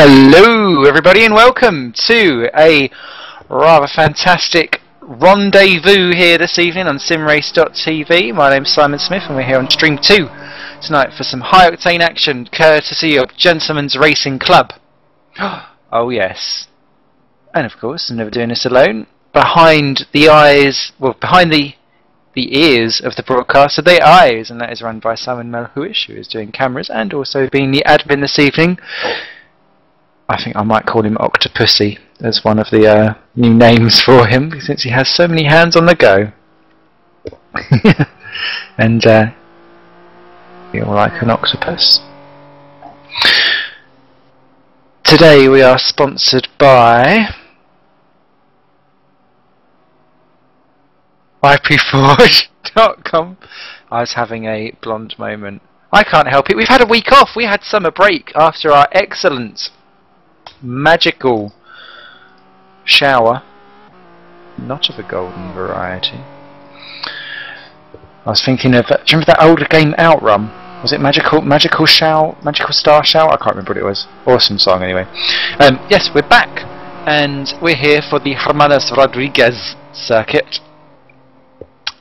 Hello everybody and welcome to a rather fantastic rendezvous here this evening on simrace.tv. My name's Simon Smith and we're here on stream 2 tonight for some high octane action courtesy of Gentleman's Racing Club. Oh yes. And of course I'm never doing this alone. Behind the eyes, well behind the ears of the broadcaster, the eyes, and that is run by Simon Melhuish, who is doing cameras and also being the admin this evening. I think I might call him Octopussy as one of the new names for him, since he has so many hands on the go. And you're like an octopus. Today we are sponsored by IPForge.com. I was having a blonde moment. I can't help it. We've had a week off. We had summer break after our excellent magical shower, not of a golden variety. I was thinking of, do you remember that older game Outrun? Was it Magical Star Shower? I can't remember what it was. Awesome song anyway. Yes, we're back and we're here for the Hermanos Rodriguez circuit.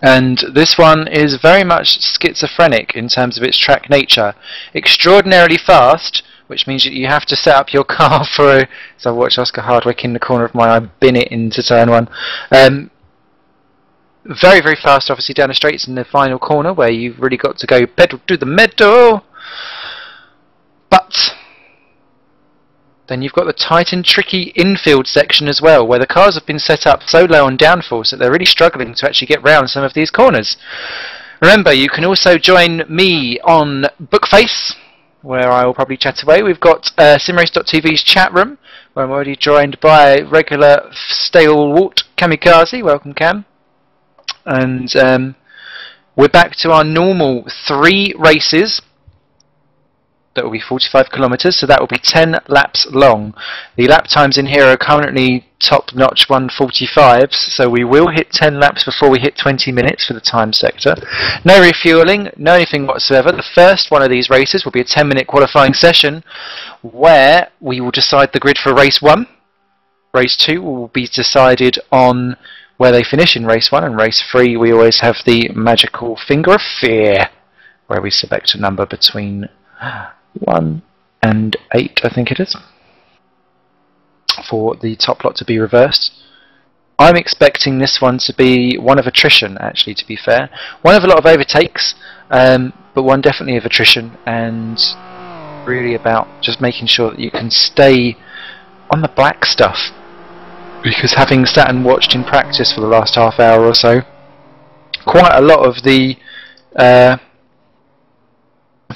And this one is very much schizophrenic in terms of its track nature. Extraordinarily fast, which means that you have to set up your car for a... So I watch Oscar Hardwick in the corner of my eye bin it into turn one. Very, very fast, obviously, down the straights in the final corner, where you've really got to go pedal to the metal. But then you've got the tight and tricky infield section as well, where the cars have been set up so low on downforce that they're really struggling to actually get round some of these corners. Remember, you can also join me on Bookface, where I will probably chat away. We've got simrace.tv's chat room, where I'm already joined by regular stalwart Kamikaze. Welcome, Cam. And we're back to our normal 3 races. That will be 45 kilometers, so that will be 10 laps long. The lap times in here are currently top-notch 145s, so we will hit 10 laps before we hit 20 minutes for the time sector. No refueling, no anything whatsoever. The first one of these races will be a 10-minute qualifying session where we will decide the grid for race 1. Race 2 will be decided on where they finish in race 1, and race 3 we always have the magical finger of fear, where we select a number between 1 and 8, I think it is, for the top lot to be reversed. I'm expecting this one to be one of attrition, actually, to be fair. One of a lot of overtakes, but one definitely of attrition, and really about just making sure that you can stay on the black stuff. Because having sat and watched in practice for the last half hour or so, quite a lot of the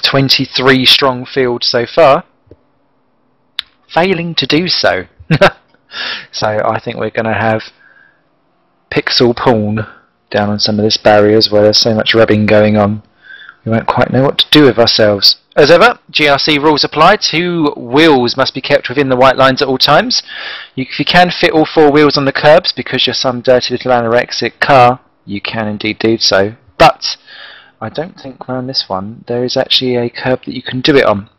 23 strong field so far failing to do so. So I think we're going to have pixel porn down on some of this barriers where there's so much rubbing going on. We won't quite know what to do with ourselves. As ever, GRC rules apply. 2 wheels must be kept within the white lines at all times. If you can fit all 4 wheels on the curbs because you're some dirty little anorexic car, you can indeed do so. But I don't think around this one there is actually a curb that you can do it on.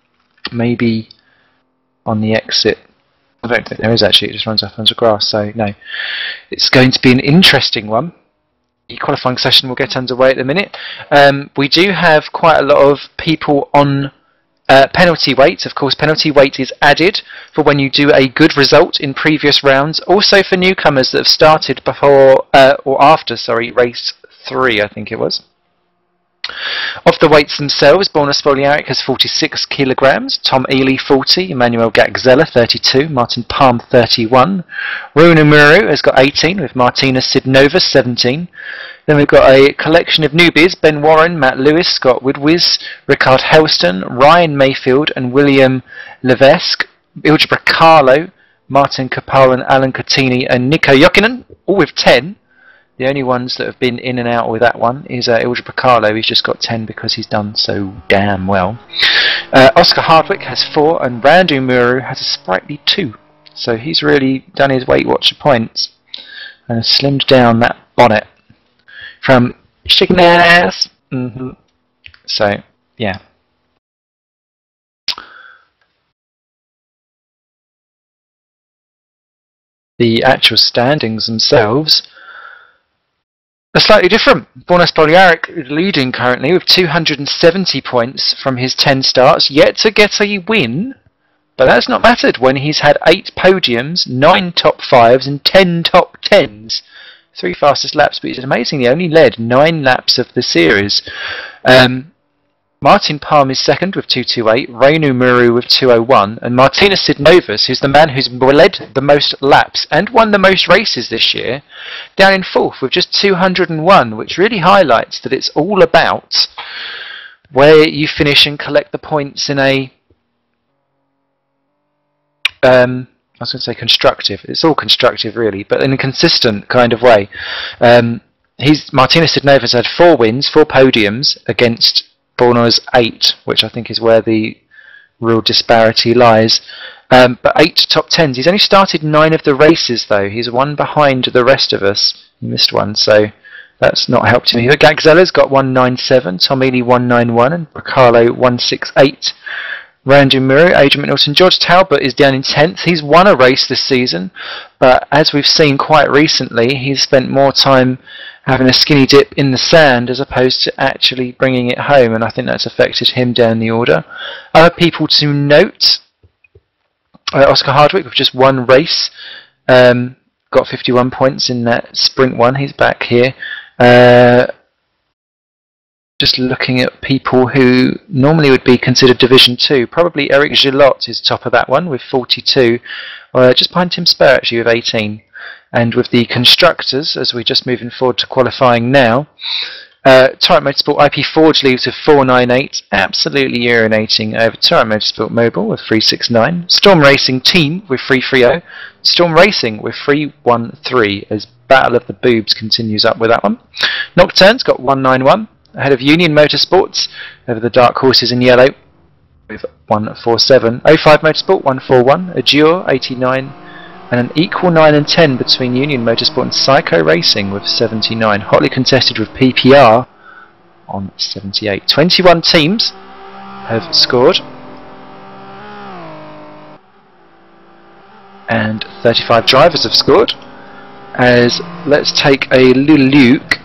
Maybe on the exit. I don't think there is actually, it just runs off onto grass, so no. It's going to be an interesting one. The qualifying session will get underway at the minute. We do have quite a lot of people on penalty weight. Of course, penalty weight is added for when you do a good result in previous rounds. Also for newcomers that have started before or after, sorry, race 3, I think it was. Of the weights themselves, Borna Spoliaric has 46 kilograms, Tom Ely 40, Emmanuel Gaxella 32, Martin Palm 31, Runa Muru has got 18 with Martina Sidnova 17. Then we've got a collection of newbies, Ben Warren, Matt Lewis, Scott Woodwiz, Rickard Helston, Ryan Mayfield and William Levesque, Ilja Bracalo, Martin Kapal and Alan Cottini and Nico Jokinen, all with 10. The only ones that have been in and out with that one is Ilja Bracalo. He's just got 10 because he's done so damn well. Oscar Hardwick has 4 and Randu Muru has a sprightly 2. So he's really done his Weight Watcher points and has slimmed down that bonnet from chicken ass. So, yeah. the actual standings themselves are slightly different. Bornas Boliaric is leading currently with 270 points from his 10 starts, yet to get a win, but that's not mattered when he's had 8 podiums, 9 top 5s and 10 top 10s. 3 fastest laps, but he's amazingly only led 9 laps of the series. Martin Palm is second with 228, Reinu Muru with 201, and Martinez Sidnovas, who's the man who's led the most laps and won the most races this year, down in fourth with just 201, which really highlights that it's all about where you finish and collect the points in a I was going to say constructive. It's all constructive really, but in a consistent kind of way. Martinez Sidnovas had 4 wins, 4 podiums against Borna's 8, which I think is where the real disparity lies. But 8 top 10s. He's only started 9 of the races though. He's one behind the rest of us. He missed one, so that's not helped him. Gagzella's got 197, Tom Ely 191, and Bracalo 168. Randy Murray, Adrian McNaughton, George Talbot is down in 10th. He's won a race this season, but as we've seen quite recently, he's spent more time having a skinny dip in the sand as opposed to actually bringing it home, and I think that's affected him down the order. Other people to note, Oscar Hardwick with just 1 race, got 51 points in that sprint one. He's back here. Just looking at people who normally would be considered Division 2, probably Eric Gillot is top of that one with 42, just behind Tim Spur actually with 18. And with the constructors, as we're just moving forward to qualifying now, Torrent Motorsport IP Forge leaves with 498, absolutely urinating over Torrent Motorsport Mobile with 369, Storm Racing Team with 330, Storm Racing with 313 as Battle of the Boobs continues up with that one. Nocturne's got 191, ahead of Union Motorsports over the Dark Horses in yellow with 147, 05 Motorsport 141, Azure 89, and an equal 9 and 10 between Union Motorsport and Psycho Racing with 79, hotly contested with PPR on 78. 21 teams have scored and 35 drivers have scored. As let's take a little look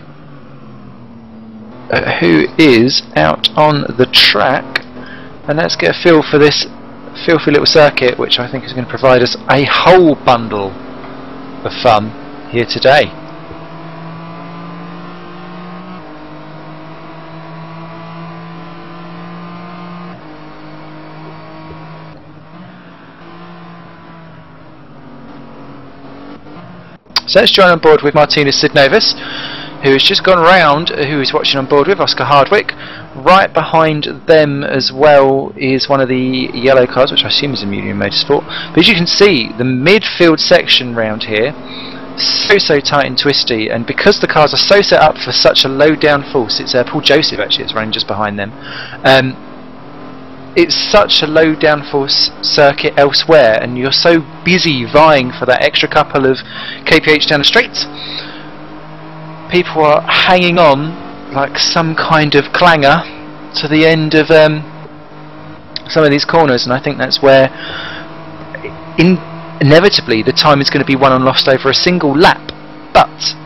at who is out on the track, and let's get a feel for this filthy little circuit, which I think is going to provide us a whole bundle of fun here today. So let's join on board with Martinez Sidnovas, who has just gone round, who is watching on board with Oscar Hardwick. Right behind them as well is one of the yellow cars, which I assume is a Union Motorsport. But as you can see, the midfield section round here, so tight and twisty, and because the cars are so set up for such a low downforce, it's Paul Joseph actually that's running just behind them. It's such a low downforce circuit elsewhere, and you're so busy vying for that extra couple of kph down the straight. People are hanging on like some kind of clanger to the end of some of these corners, and I think that's where inevitably the time is going to be won and lost over a single lap, but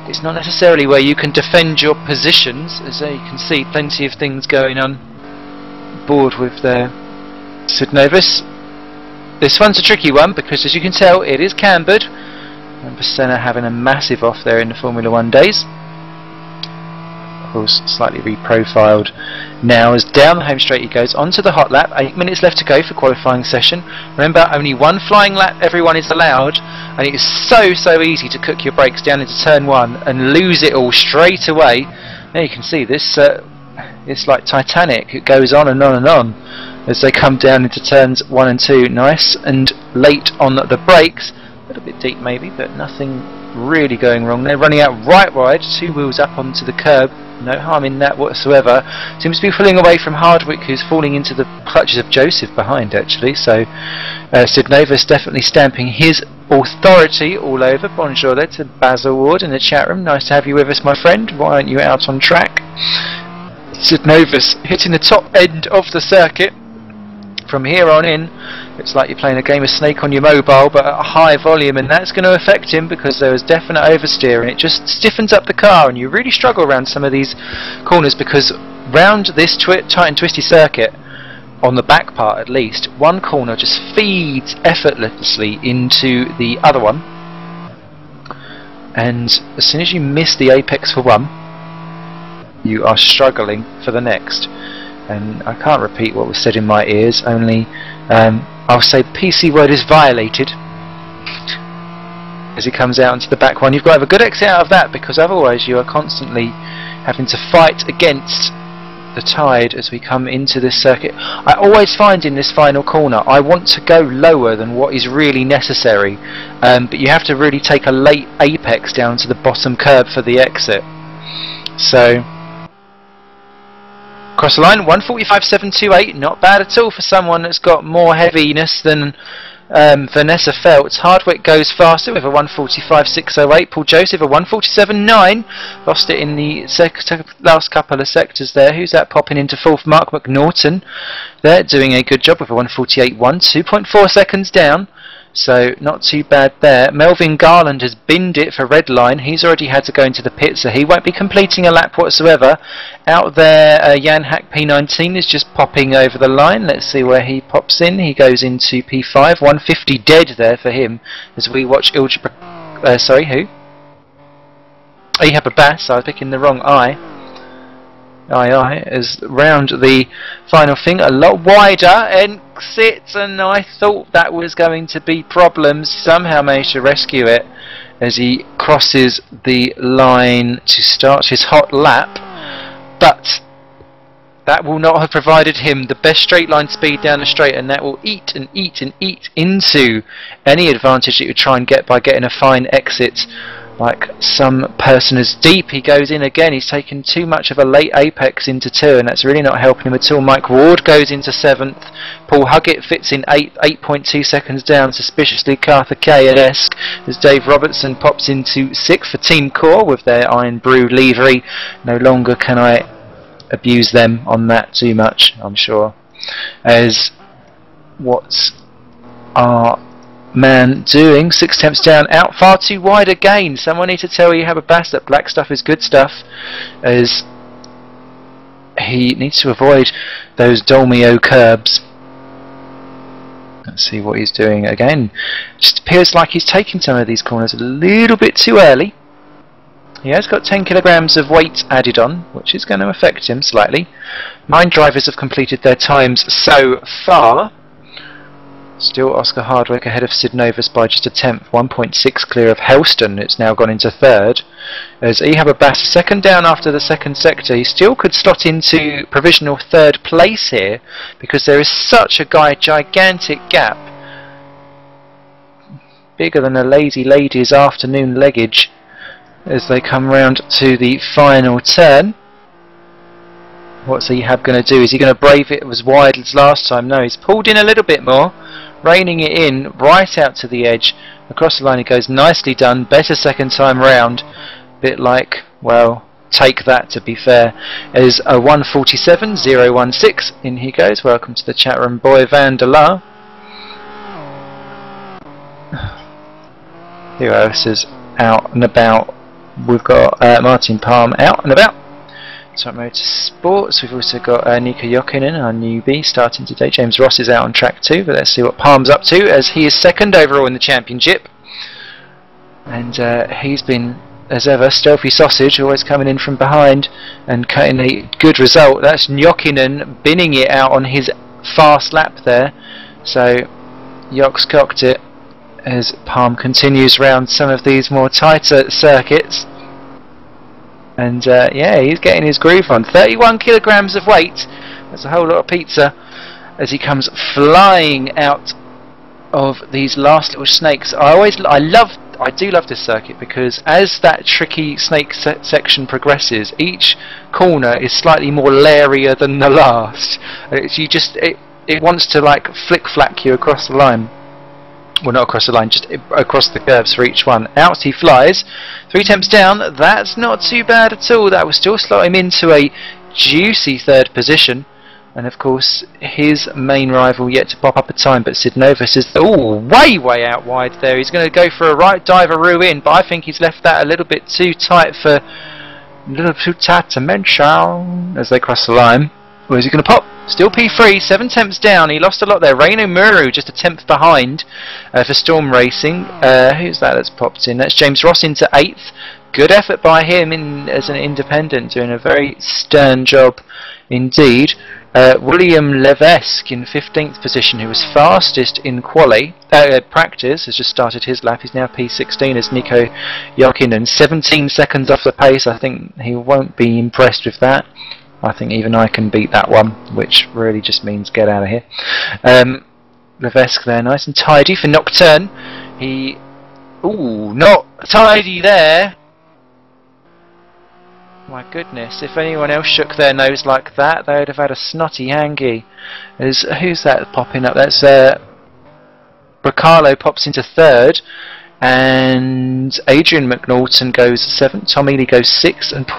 it's not necessarily where you can defend your positions, as you can see plenty of things going on board with the Sidnovas. This one's a tricky one because, as you can tell, it is cambered, and Senna having a massive off there in the Formula 1 days. Of course, slightly reprofiled now as down the home straight he goes onto the hot lap. 8 minutes left to go for qualifying session. Remember, only 1 flying lap everyone is allowed, and it is so easy to cook your brakes down into turn 1 and lose it all straight away. Now you can see this, it's like Titanic, it goes on and on and on as they come down into turns 1 and 2. Nice and late on the brakes. A little bit deep maybe, but nothing really going wrong. They're running out right wide, 2 wheels up onto the curb, no harm in that whatsoever. Seems to be pulling away from Hardwick, who's falling into the clutches of Joseph behind actually, so Sidnovas definitely stamping his authority all over. Bonjour there to Basil Ward in the chat room, nice to have you with us my friend, why aren't you out on track? Sidnovas hitting the top end of the circuit from here on in, it's like you're playing a game of Snake on your mobile, but at a high volume, and that's going to affect him because there was definite oversteer, and it just stiffens up the car, and you really struggle around some of these corners because round this tight and twisty circuit, on the back part at least, one corner just feeds effortlessly into the other one, and as soon as you miss the apex for one, you are struggling for the next. And I can't repeat what was said in my ears, only I'll say the PC word is violated as he comes out into the back one. You've got to have a good exit out of that, because otherwise you are constantly having to fight against the tide as we come into this circuit. I always find in this final corner I want to go lower than what is really necessary, but you have to really take a late apex down to the bottom curb for the exit. So across the line, 1:45.728, not bad at all for someone that's got more heaviness than Vanessa Feltz. Hardwick goes faster with a 1:45.608. Paul Joseph a 1:47.9. Lost it in the last couple of sectors there. Who's that popping into fourth? Mark McNaughton. They're doing a good job with a 1:48.1. 2.4 seconds down. So not too bad there. Melvin Garland has binned it for red line. He's already had to go into the pit, so he won't be completing a lap whatsoever. Out there, Jan Hack P19 is just popping over the line. Let's see where he pops in. He goes into P5. 150 dead there for him as we watch sorry, who? Ehab Abbas. I was picking the wrong eye. As round the final thing, a lot wider exit, and I thought that was going to be problems. Somehow managed to rescue it as he crosses the line to start his hot lap, but that will not have provided him the best straight line speed down the straight, and that will eat and eat and eat into any advantage that you try and get by getting a fine exit. Like some person as deep. He goes in again. He's taken too much of a late apex into 2, and that's really not helping him at all. Mike Ward goes into 7th. Paul Huggett fits in 8.2 seconds down, suspiciously Carthakean-esque, as Dave Robertson pops into 6th for Team Core with their Iron Brew livery. No longer can I abuse them on that too much, I'm sure. As what's our man doing? 6 attempts down, out far too wide again. Someone need to tell you have a bass that black stuff is good stuff, as he needs to avoid those Dolmio curbs. Let's see what he's doing again. Just appears like he's taking some of these corners a little bit too early. He has got 10 kilograms of weight added on, which is going to affect him slightly. 9 drivers have completed their times so far. Still Oscar Hardwick ahead of Sid Novus by just a tenth, 1.6 clear of Helston. It's now gone into 3rd. As Ehab Abbas second down after the second sector, he still could slot into provisional 3rd place here, because there is such a gigantic gap, bigger than a lazy lady's afternoon leggage, as they come round to the final turn. What's Ehab going to do? Is he going to brave it as wide as last time? No, he's pulled in a little bit more, reining it in right out to the edge. Across the line he goes, nicely done, better second time round. Bit like, well, take that to be fair. As a 1:47.016, in he goes. Welcome to the chat room, Boy Van der La. Who else is out and about? We've got Martin Palm out and about. Top Motorsports. We've also got Nico Jokinen, our newbie, starting today. James Ross is out on track 2, but let's see what Palm's up to, as he is 2nd overall in the championship. And he's been, as ever, stealthy sausage, always coming in from behind and cutting a good result. That's Jokinen binning it out on his fast lap there. So Jok's cocked it as Palm continues round some of these more tighter circuits. And yeah, he's getting his groove on. 31 kilograms of weight. That's a whole lot of pizza, as he comes flying out of these last little snakes. I do love this circuit, because as that tricky snake section progresses, each corner is slightly more lairier than the last. It wants to like flick-flack you across the line. Well, not across the line, just across the curves for each one. Out he flies. 3 attempts down. That's not too bad at all. That will still slot him into a juicy 3rd position. And of course, his main rival yet to pop up a time, but Sid Novus is way out wide there. He's going to go for a right diver in, but I think he's left that a little bit too tight for to mention as they cross the line. Or is he going to pop? Still P3, 7 tenths down. He lost a lot there. Reino Muru just a tenth behind for Storm Racing. Who's that that's popped in? That's James Ross into 8th. Good effort by him as an independent, doing a very stern job indeed. William Levesque in 15th position, who was fastest in practice, has just started his lap. He's now P16 as Nico Jokinen, 17 seconds off the pace. I think he won't be impressed with that. I think even I can beat that one, which really just means get out of here. Levesque there, nice and tidy for Nocturne. Not tidy there. My goodness, if anyone else shook their nose like that, they would have had a snotty hangy. Who's that popping up? That's Bracalo pops into 3rd, and Adrian McNaughton goes 7th, Tom Ely goes 6th, and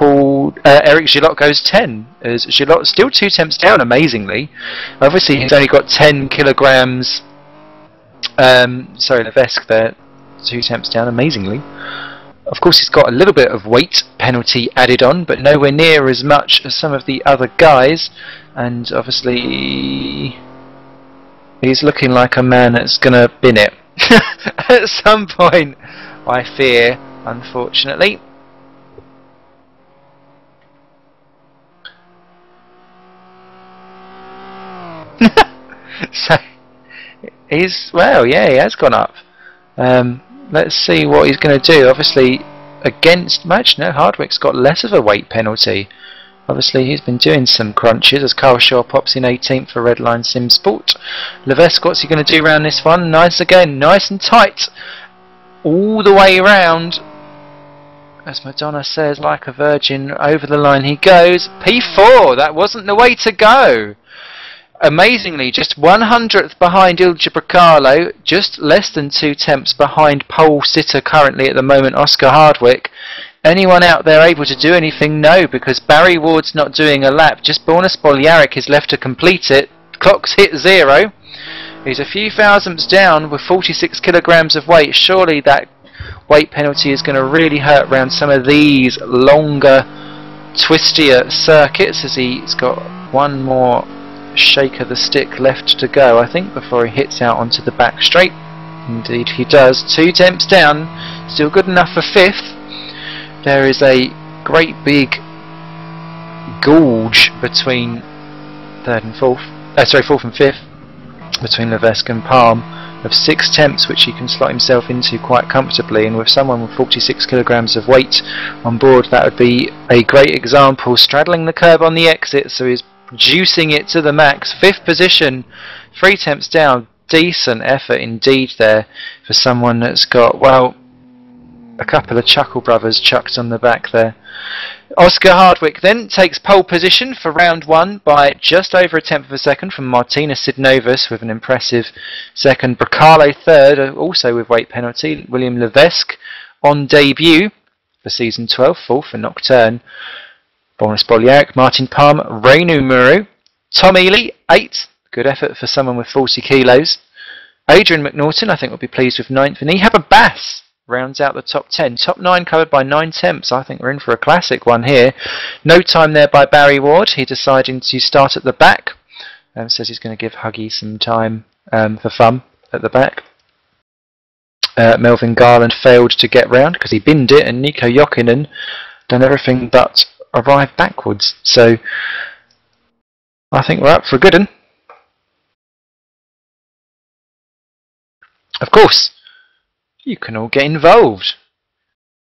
Eric Gillot goes 10. As Gillot still 2 tenths down, amazingly. Obviously, he's only got 10 kilograms. Sorry, Levesque there, 2 tenths down, amazingly. Of course, he's got a little bit of weight penalty added on, but nowhere near as much as some of the other guys. And obviously, he's looking like a man that's going to bin it at some point, I fear, unfortunately. So, he has gone up. Let's see what he's going to do. Obviously, against match, no, Hardwick's got less of a weight penalty. Obviously, he's been doing some crunches as Carl Shaw pops in 18th for Redline Sim Sport. Levesque, what's he going to do around this one? Nice again, nice and tight, all the way around. As Madonna says, like a virgin, over the line he goes. P4, that wasn't the way to go. Amazingly, just 100th behind Ilja Bracalo, just less than 2 tenths behind pole sitter currently at the moment, Oscar Hardwick. Anyone out there able to do anything? No, because Barry Ward's not doing a lap. Just Borna Spoljaric is left to complete it. Clock's hit 0. He's a few thousandths down with 46 kilograms of weight. Surely that weight penalty is going to really hurt around some of these longer, twistier circuits, as he's got one more shake of the stick left to go, I think, before he hits out onto the back straight. Indeed he does. 2 tenths down, still good enough for 5th. There is a great big gorge between 4th and 5th, between Levesque and Palm, of 6 tenths, which he can slot himself into quite comfortably. And with someone with 46 kilograms of weight on board, that would be a great example. Straddling the curb on the exit, so he's juicing it to the max. 5th position, 3 tenths down. Decent effort indeed there for someone that's got, well, a couple of Chuckle Brothers chucked on the back there. Oscar Hardwick then takes pole position for round 1 by just over a tenth of a second from Martina Sidnovus with an impressive 2nd. Bracalo 3rd, also with weight penalty. William Levesque on debut for season 12, 4th for Nocturne. Borna Spoljaric, Martin Palm, Reinu Muru. Tom Ely, 8th. Good effort for someone with 40 kilos. Adrian McNaughton, I think, will be pleased with 9th. And Ehab Abbas rounds out the top 10. Top 9 covered by 9 tenths. I think we're in for a classic one here. No time there by Barry Ward. He deciding to start at the back. Says he's going to give Huggy some time for fun at the back. Melvin Garland failed to get round because he binned it, and Nico Jokinen done everything but arrive backwards. So I think we're up for a good one. Of course, you can all get involved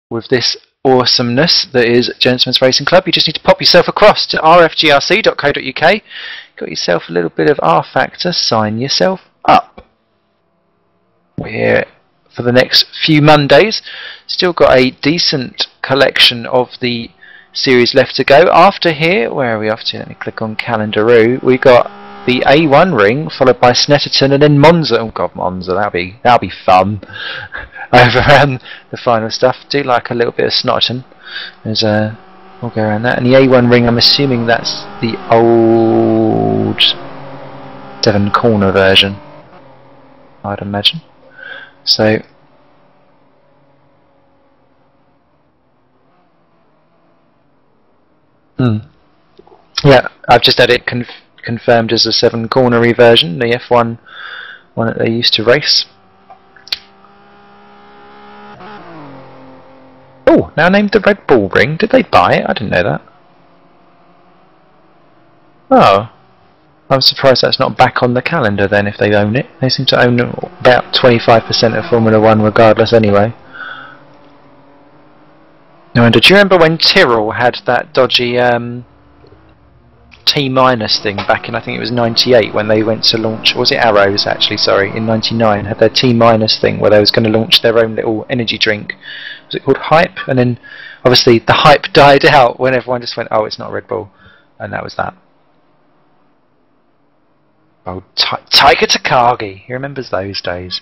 with this awesomeness that is Gentleman's Racing Club. You just need to pop yourself across to rfgrc.co.uk. Got yourself a little bit of R Factor, sign yourself up. We're here for the next few Mondays. Still got a decent collection of the series left to go. After here, where are we off to? Let me click on Calendaroo. We got the A1 ring, followed by Snetterton, and then Monza. Oh god, Monza, that'll be fun. Over around the final stuff. Do like a little bit of Snotterton. There's We'll go around that. And the A1 ring, I'm assuming that's the old Devon Corner version, I'd imagine. So yeah, I've just had it confirmed as a 7-cornery version, the F1 one that they used to race. Oh, now named the Red Bull ring. Did they buy it? I didn't know that. Oh, I'm surprised that's not back on the calendar then if they own it. They seem to own about 25% of Formula 1 regardless anyway. I wonder, do you remember when Tyrrell had that dodgy T- thing back in, I think it was 98, when they went to launch, or was it Arrows actually, sorry, in 99, had their T- thing where they was going to launch their own little energy drink. Was it called Hype? And then obviously the hype died out when everyone just went, oh, it's not Red Bull, and that was that. Oh, Tiger Takagi, he remembers those days.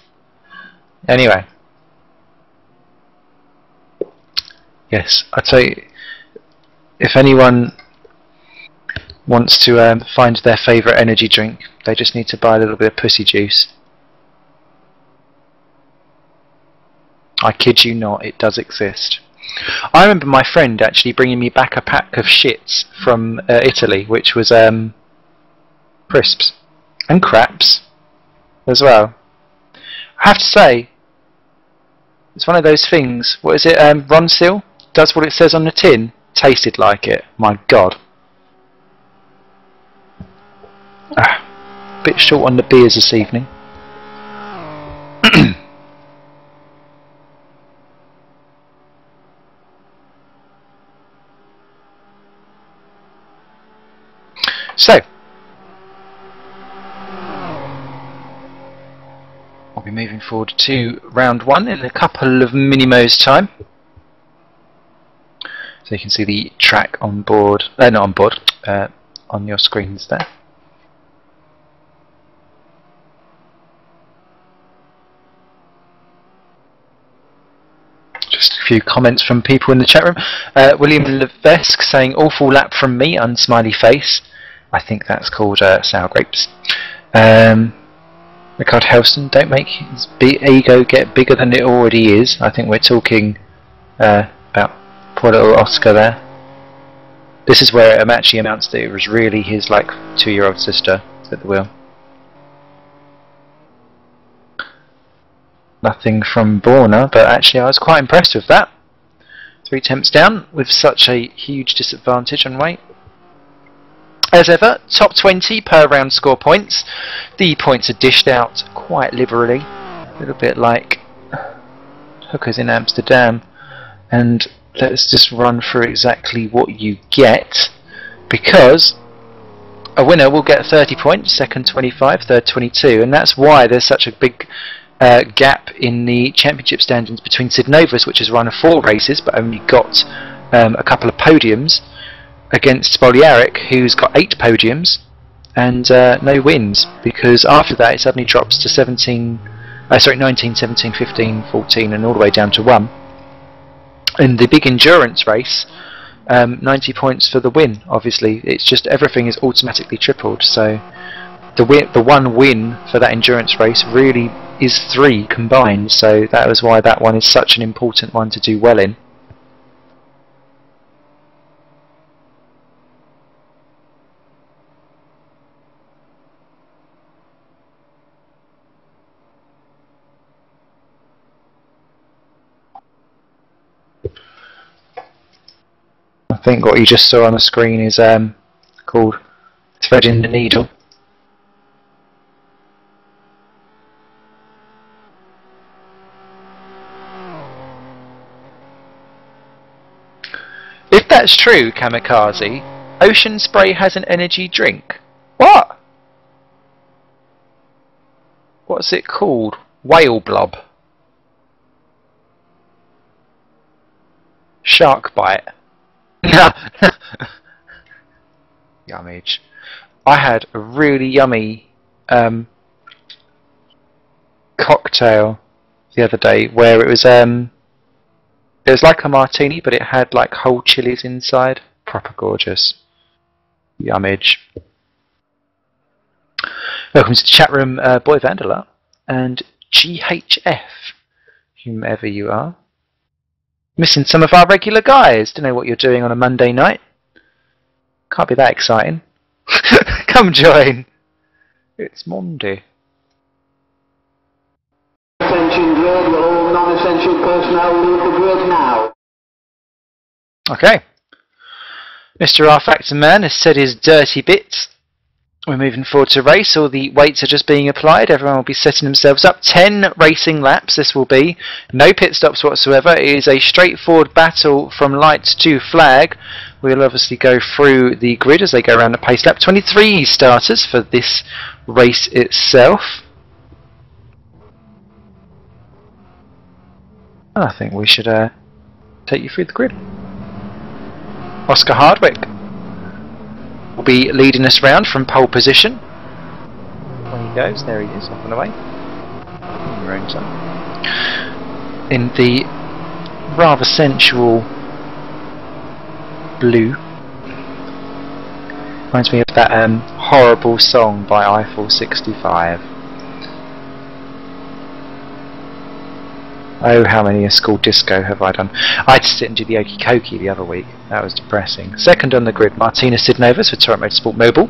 Anyway, yes, I tell you, if anyone wants to find their favourite energy drink, they just need to buy a little bit of pussy juice. I kid you not, it does exist. I remember my friend actually bringing me back a pack of shits from Italy, which was crisps and craps as well. I have to say, it's one of those things. What is it? Ronsil does what it says on the tin. Tasted like it. My God. Bit short on the beers this evening. So, we'll be moving forward to round 1 in a couple of minimo's time. So you can see the track on board, not on board, on your screens there. Just a few comments from people in the chat room. William Levesque saying, awful lap from me, unsmiley face. I think that's called sour grapes. Rickard Helston, don't make his ego get bigger than it already is. I think we're talking about poor little Oscar there. This is where it actually amounts to it was really his like 2-year-old sister at the wheel. Nothing from Borna, but actually I was quite impressed with that. 3 temps down with such a huge disadvantage on weight. As ever, top 20 per round score points. The points are dished out quite liberally, a little bit like hookers in Amsterdam. And let's just run through exactly what you get, because a winner will get 30 points, second 25, third 22, and that's why there's such a big gap in the championship standings between Sid Novus, which has run 4 races but only got a couple of podiums, against Spoljaric, who's got 8 podiums and no wins, because after that it suddenly drops to 19, 17, 15, 14 and all the way down to 1. In the big endurance race, 90 points for the win. Obviously it's just everything is automatically tripled, so the one win for that endurance race really is 3 combined, so that was why that one is such an important one to do well in. I think what you just saw on the screen is called threading the needle. If that's true, Kamikaze, Ocean Spray has an energy drink. What? What's it called? Whale Blob. Shark Bite. Yummage. I had a really yummy cocktail the other day where it was It was like a martini, but it had like whole chilies inside. Proper gorgeous. Yummage. Welcome to the chat room, Boy Vandala and GHF, whomever you are. Missing some of our regular guys. Don't know what you're doing on a Monday night. Can't be that exciting. Come join. It's Monday. Attention grid, will all non-essential personnel leave the grid now? Okay. Mr. R Factor Man has said his dirty bits. We're moving forward to race. All the weights are just being applied. Everyone will be setting themselves up. 10 racing laps this will be. No pit stops whatsoever. It is a straightforward battle from lights to flag. We'll obviously go through the grid as they go around the pace lap. 23 starters for this race itself. I think we should take you through the grid. Oscar Hardwick will be leading us round from pole position. When he goes, there he is, off and away. In your own time. In the rather sensual blue. Reminds me of that horrible song by Eiffel 65. Oh, how many a school disco have I done? I had to sit and do the Okie Kokie the other week. That was depressing. Second on the grid, Martina Sidnovas for Torrent Motorsport Mobile.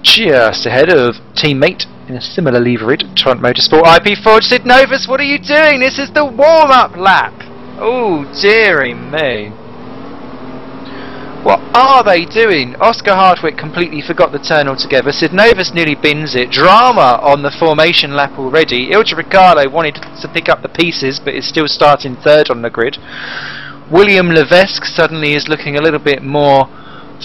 Just ahead of teammate in a similar liveried Torrent Motorsport IP Forge. Sidnovas, what are you doing? This is the warm-up lap. Oh, dearie me. What are they doing? Oscar Hardwick completely forgot the turn altogether. Sidnovas nearly bins it. Drama on the formation lap already. Ilja Riccardo wanted to pick up the pieces, but is still starting third on the grid. William Levesque suddenly is looking a little bit more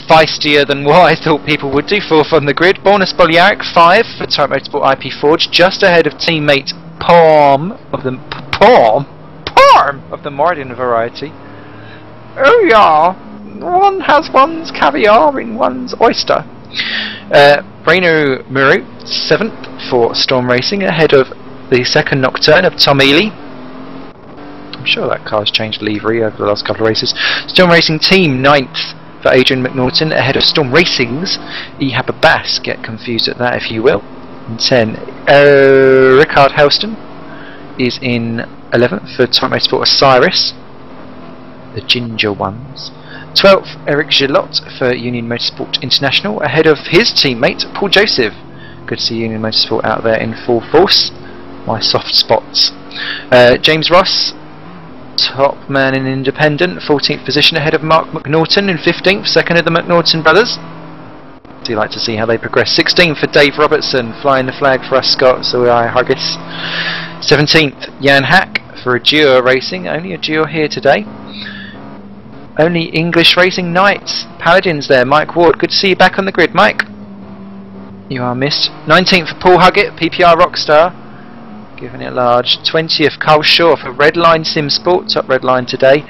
feistier than what I thought people would do. Fourth on the grid. Borna Spoljaric, 5 for Torrent Motorsport IP Forge, just ahead of teammate Palm of the Mardin variety. Oh yeah. One has one's caviar in one's oyster. Breno Muru, 7th for Storm Racing, ahead of the second Nocturne of Tom Ely. I'm sure that car's changed livery over the last couple of races. Storm Racing Team, 9th for Adrian McNaughton, ahead of Storm Racing's Ehab Abbas. Get confused at that if you will. And 10, Rickard Helston is in 11th for Torrent Motorsport Osiris, the ginger ones. 12th, Eric Gillot for Union Motorsport International, ahead of his teammate Paul Joseph. Good to see Union Motorsport out there in full force. My soft spots. James Ross, top man in independent, 14th position ahead of Mark McNaughton in 15th, second of the McNaughton brothers. Do you like to see how they progress? 16th for Dave Robertson, flying the flag for us Scots, so I Hargis. 17th, Jan Hack for Agure Racing, only Agure here today. Only English Racing Knights. Paladins there. Mike Ward. Good to see you back on the grid, Mike. You are missed. 19th for Paul Huggett, PPR Rockstar. Giving it large. 20th, Carl Shaw for Redline Sim Sport. Top Redline today.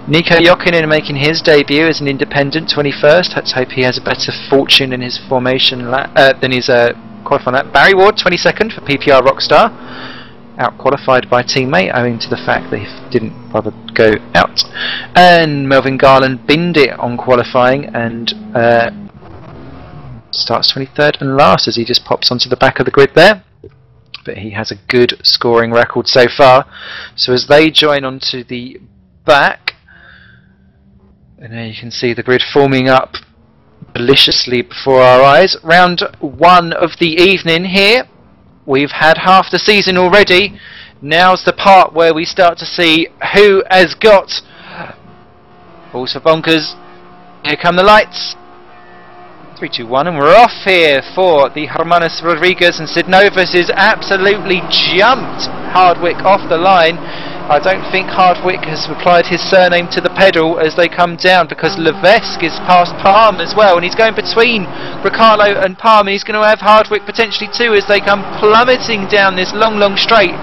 Nico Jokinen making his debut as an independent, 21st. Let's hope he has a better fortune in his formation than his qualifying lap. Barry Ward, 22nd for PPR Rockstar. Out-qualified by teammate owing to the fact that he didn't bother to go out. And Melvin Garland binned it on qualifying and starts 23rd and last as he just pops onto the back of the grid there. But he has a good scoring record so far. So as they join onto the back, and there you can see the grid forming up deliciously before our eyes. Round 1 of the evening here. We've had half the season already. Now's the part where we start to see who has got balls for bonkers. Here come the lights. 3, 2, 1, and we're off here for the Hermanos Rodriguez, and Sidnovas is absolutely jumped Hardwick off the line. I don't think Hardwick has applied his surname to the pedal as they come down, because Levesque is past Palm as well, and he's going between Ricardo and Palm, and he's going to have Hardwick potentially too as they come plummeting down this long straight.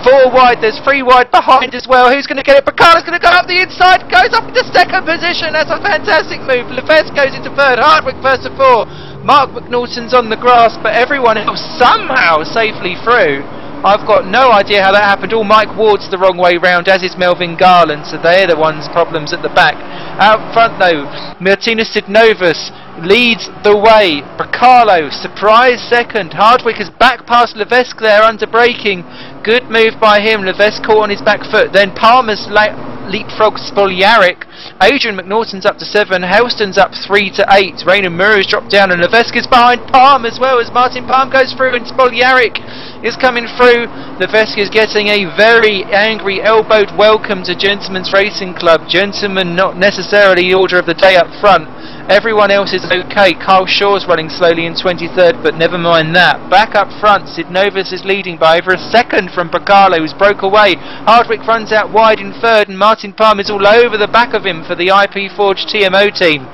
4 wide, there's 3 wide behind as well. Who's going to get it? Ricardo's going to go up the inside, goes up into second position. That's a fantastic move. Levesque goes into third, Hardwick first to 4. Mark McNaughton's on the grass, but everyone else somehow safely through. I've got no idea how that happened. All Mike Ward's the wrong way round, as is Melvin Garland, so they're the ones problems at the back. Out front though, Martina Sidnovus leads the way. Bracalo, surprise second. Hardwick is back past Levesque there under braking. Good move by him. Levesque caught on his back foot. Then Palmer's leapfrog Spoljaric. Adrian McNaughton's up to 7. Helston's up 3 to 8. Rainer Muru's dropped down, and Levesque is behind Palm as well as Martin Palm goes through, and Spoljaric is coming through. Levesque is getting a very angry elbowed welcome to Gentlemen's Racing Club. Gentlemen not necessarily the order of the day up front. Everyone else is okay. Carl Shaw's running slowly in 23rd, but never mind that. Back up front, Sidnovus is leading by over a second from Bracalo, who's broke away. Hardwick runs out wide in 3rd, and Martin Palm is all over the back of him for the IP Forge TMO team.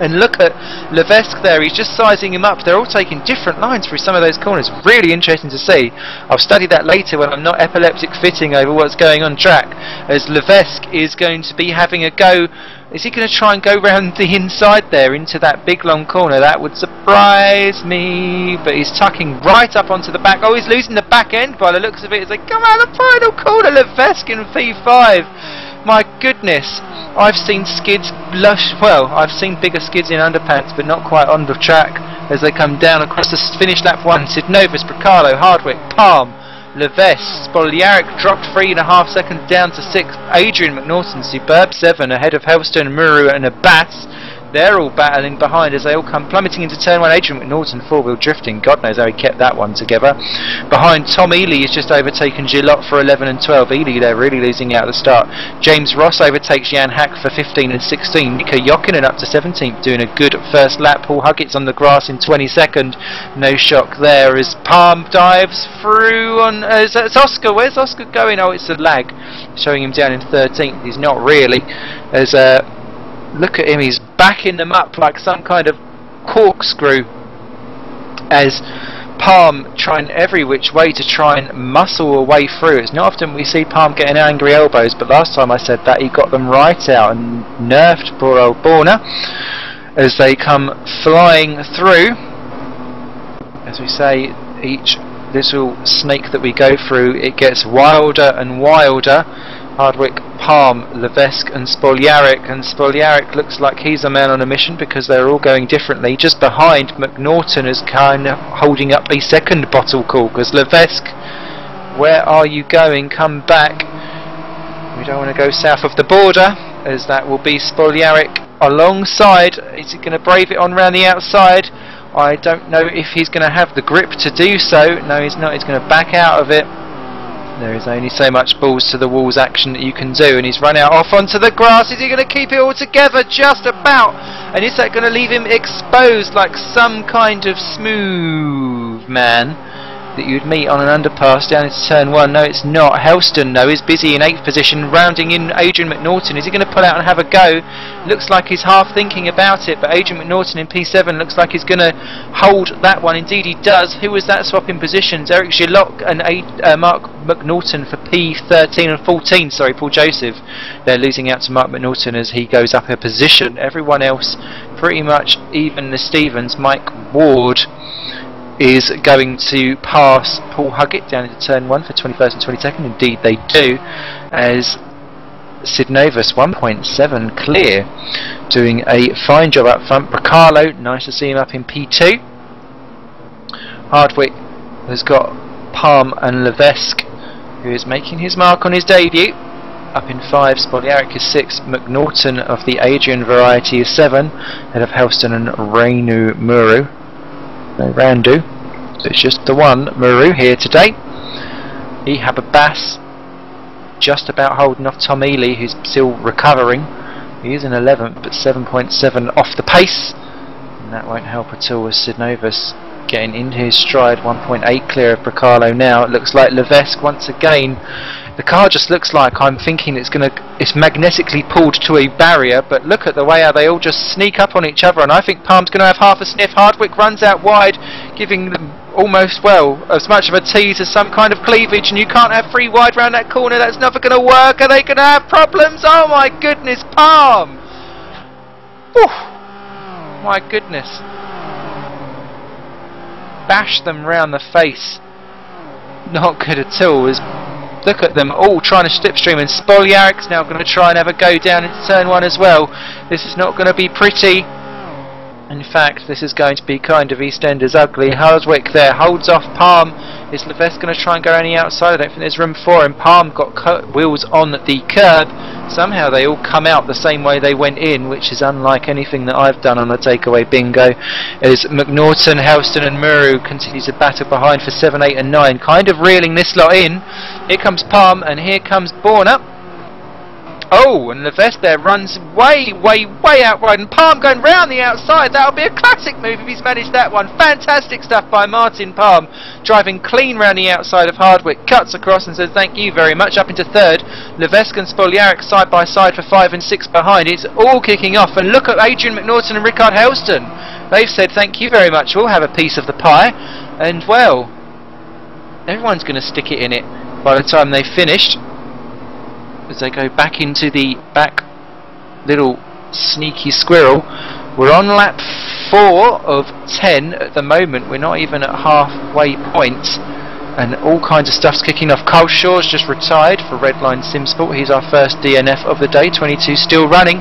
And look at Levesque there, he's just sizing him up. They're all taking different lines through some of those corners. Really interesting to see. I'll study that later when I'm not epileptic fitting over what's going on track, as Levesque is going to be having a go. Is he going to try and go round the inside there into that big long corner? That would surprise me. But he's tucking right up onto the back. Oh, he's losing the back end by the looks of it as they come out the final corner. Levesque in P5. My goodness. I've seen skids well, I've seen bigger skids in underpants, but not quite on the track as they come down across the finish lap 1. Sidnovus, Bracalo, Hardwick, Palm, Levesque, Spoljaric dropped 3.5 seconds down to 6th. Adrian McNaughton, superb 7 ahead of Helston, Muru and Abbas. They're all battling behind as they all come plummeting into turn 1. Adrian McNaughton four-wheel drifting. God knows how he kept that one together. Behind Tom Ely has just overtaken Gillot for 11 and 12. Ely they're really losing out at the start. James Ross overtakes Jan Hack for 15 and 16. Nico Jokinen up to 17th doing a good first lap. Paul Huggett's on the grass in 22nd. No shock there as Palm dives through on... it's Oscar. Where's Oscar going? Oh, it's a lag. Showing him down in 13th. He's not really. As look at him, he's backing them up like some kind of corkscrew as Palm trying every which way to try and muscle a way through. It's not often we see Palm getting angry elbows, but last time I said that he got them right out and nerfed poor old Borna as they come flying through. As we say, each little snake that we go through, it gets wilder and wilder. Hardwick, Palm, Levesque and Spoljaric looks like he's a man on a mission because they're all going differently. Just behind, McNaughton is kind of holding up a second bottle call because Levesque, where are you going? Come back. We don't want to go south of the border as that will be Spoljaric alongside. Is he going to brave it on round the outside? I don't know if he's going to have the grip to do so. No, he's not. He's going to back out of it. There is only so much balls to the walls action that you can do, and he's run out off onto the grass. Is he going to keep it all together? Just about. And is that going to leave him exposed like some kind of smooth man that you'd meet on an underpass down into turn 1? No, it's not. Helston, though, is busy in 8th position, rounding in Adrian McNaughton. Is he going to pull out and have a go? Looks like he's half thinking about it, but Adrian McNaughton in P7 looks like he's going to hold that one. Indeed he does. Who was that swap in positions? Eric Gillock and Mark McNaughton for P13 and 14. Sorry, Paul Joseph. They're losing out to Mark McNaughton as he goes up a position. Everyone else pretty much even the Stevens. Mike Ward is going to pass Paul Huggett down into turn 1 for 21st and 22nd. Indeed they do, as Sidnovus 1.7 clear, doing a fine job up front. Bracalo, nice to see him up in P2. Hardwick has got Palm and Levesque, who is making his mark on his debut, up in 5. Spoljaric is 6. McNaughton of the Adrian variety is 7, ahead of Helston and Rainu Muru. No Randu, so it's just the one Muru here today. Ehab Abbas just about holding off Tom Ely, who's still recovering. He is in 11th, but 7.7 off the pace, and that won't help at all as Sidnovus getting into his stride. 1.8 clear of Bracalo now. It looks like Levesque once again. The car just looks like I'm thinking it's magnetically pulled to a barrier, but look at the way how they all just sneak up on each other, and I think Palm's going to have half a sniff. Hardwick runs out wide, giving them almost, well, as much of a tease as some kind of cleavage, and you can't have 3 wide round that corner. That's never going to work. Are they going to have problems? Oh my goodness, Palm! Whew. My goodness. Bash them round the face. not good at all. Look at them all trying to slipstream, and Spoljarić's now going to try and have a go down into turn 1 as well. This is not going to be pretty. In fact, this is going to be kind of EastEnders ugly. Hardwick there holds off Palm. Is Levesque going to try and go around the outside? I don't think there's room for him. Palm got wheels on the curb. Somehow they all come out the same way they went in, which is unlike anything that I've done on the takeaway bingo. As McNaughton, Helston and Muru continue to battle behind for 7, 8 and 9, kind of reeling this lot in. Here comes Palm and here comes Borna. Oh, and Levesque there runs way out wide, and Palm going round the outside. That'll be a classic move if he's managed that one. Fantastic stuff by Martin Palm, driving clean round the outside of Hardwick, cuts across and says thank you very much, up into third. Levesque and Spoljarić side by side for 5 and 6 behind. It's all kicking off, and look at Adrian McNaughton and Rickard Helston. They've said thank you very much, we'll have a piece of the pie, and well, everyone's going to stick it in it by the time they've finished. As they go back into the back little sneaky squirrel. We're on lap 4 of 10 at the moment. We're not even at halfway point, and all kinds of stuff's kicking off. Carl Shaw's just retired for Redline Simsport. He's our first DNF of the day. 22 still running.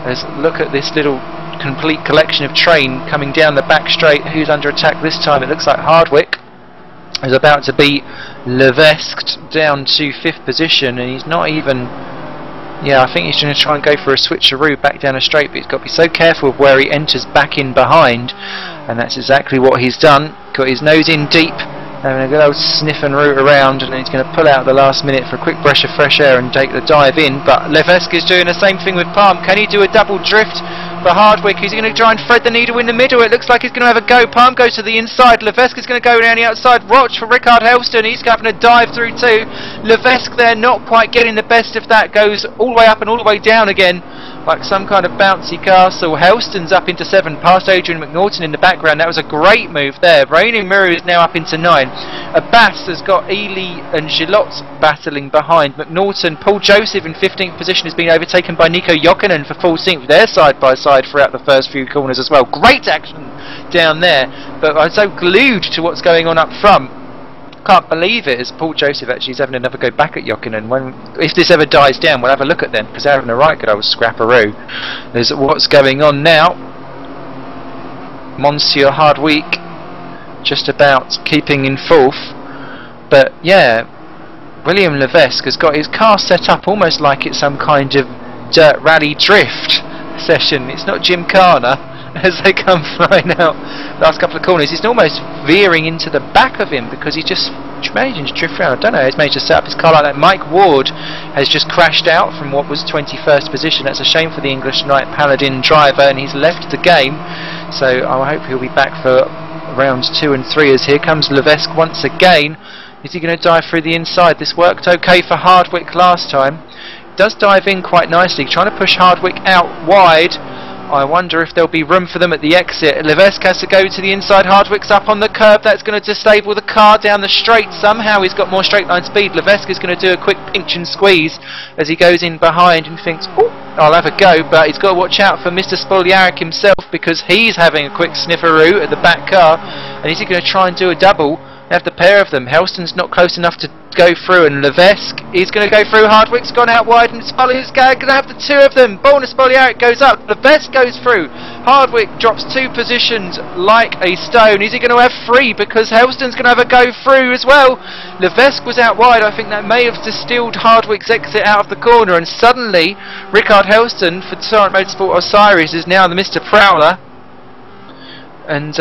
As look at this little complete collection of train coming down the back straight. Who's under attack this time? It looks like Hardwick is about to be Levesque down to 5th position, and he's not even, I think he's going to try and go for a switcheroo back down a straight, but he's got to be so careful of where he enters back in behind, and that's exactly what he's done. Got his nose in deep, having a good old sniff and root around, and then he's going to pull out at the last minute for a quick breath of fresh air and take the dive in. But Levesque is doing the same thing with Palm. Can he do a double drift for Hardwick? He's going to try and thread the needle in the middle. It looks like he's going to have a go. Palm goes to the inside. Levesque is going to go down the outside. Watch for Rickard Helston. He's having a dive through too. Levesque there not quite getting the best of that. Goes all the way up and all the way down again, like some kind of bouncy castle. Helston's up into 7, past Adrian McNaughton in the background. That was a great move there. Raining Muru is now up into 9. Abbas has got Ely and Gillotte battling behind. McNaughton, Paul Joseph in 15th position has been overtaken by Nico Jokinen for 14th. They're side by side throughout the first few corners as well. Great action down there, but I'm so glued to what's going on up front. Can't believe it, as Paul Joseph actually is having another go back at Jokinen. If this ever dies down, we'll have a look at them, because they're having a right good old scrapperoo. There's what's going on now. Monsieur Hardwick just about keeping in 4th, but yeah, William Levesque has got his car set up almost like it's some kind of dirt rally drift session. It's not Gymkhana as they come flying out last couple of corners. He's almost veering into the back of him because he just managing to drift around. I don't know, he's managed to set up his car like that. Mike Ward has just crashed out from what was 21st position. That's a shame for the English Knight Paladin driver, and he's left the game, so I hope he'll be back for rounds 2 and 3, as here comes Levesque once again. Is he going to dive through the inside? This worked okay for Hardwick last time. Does dive in quite nicely, trying to push Hardwick out wide. I wonder if there'll be room for them at the exit. Levesque has to go to the inside. Hardwick's up on the curb. That's going to disable the car down the straight. Somehow he's got more straight line speed. Levesque is going to do a quick pinch and squeeze as he goes in behind and thinks, oh, I'll have a go, but he's got to watch out for Mr. Spoljarić himself, because he's having a quick snifferoo at the back car. And is he going to try and do a double? They have the pair of them. Helston's not close enough to go through, and Levesque is going to go through. Hardwick's gone out wide, and Spoljarić's going to have the 2 of them. Bonus Spoljarić goes up. Levesque goes through. Hardwick drops 2 positions like a stone. Is he going to have 3? Because Helston's going to have a go through as well. Levesque was out wide. I think that may have distilled Hardwick's exit out of the corner, and suddenly Rickard Helston for Torrent Motorsport Osiris is now the Mr. Prowler, and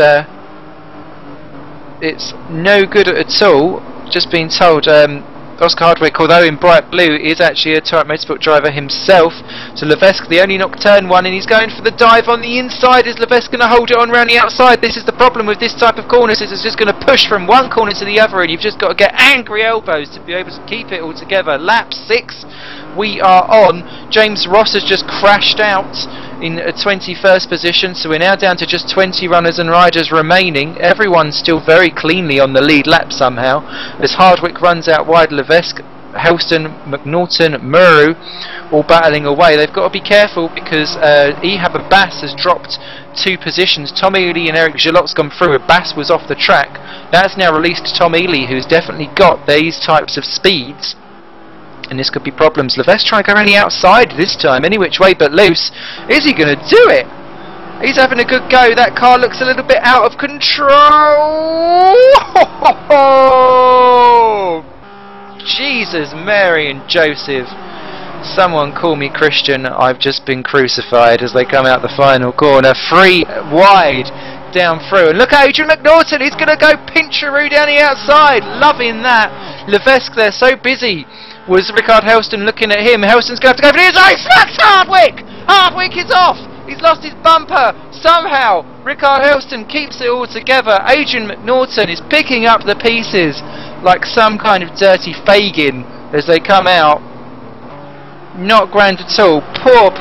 it's no good at all. Just been told Oscar Hardwick, although in bright blue, is actually a Torrent Motorsport driver himself. So Levesque, the only nocturne one, and he's going for the dive on the inside. Is Levesque going to hold it on round the outside? This is the problem with this type of corners, is it's just going to push from one corner to the other, and you've just got to get angry elbows to be able to keep it all together. Lap 6 we are on. James Ross has just crashed out in a 21st position, so we're now down to just 20 runners and riders remaining. Everyone's still very cleanly on the lead lap somehow, as Hardwick runs out wide. Levesque Helston, McNaughton, Muru all battling away. They've got to be careful because Ehab Abbas has dropped 2 positions. Tom Ely and Eric Gillotte's gone through. Abbas was off the track. That's now released Tom Ely, who's definitely got these types of speeds, and this could be problems. Levesque trying to go around the outside this time, any which way but loose. Is he going to do it? He's having a good go. That car looks a little bit out of control. Jesus, Mary and Joseph. Someone call me Christian. I've just been crucified as they come out the final corner. 3 wide down through. And look at Adrian McNaughton. He's going to go pincheroo down the outside. Loving that. Levesque there, so busy. Was Rickard Helston looking at him? Helston's going to have to go for his eye. Smacks Hardwick. Hardwick is off. He's lost his bumper. Somehow Rickard Helston keeps it all together. Adrian McNaughton is picking up the pieces like some kind of dirty Fagin as they come out. Not grand at all. Poor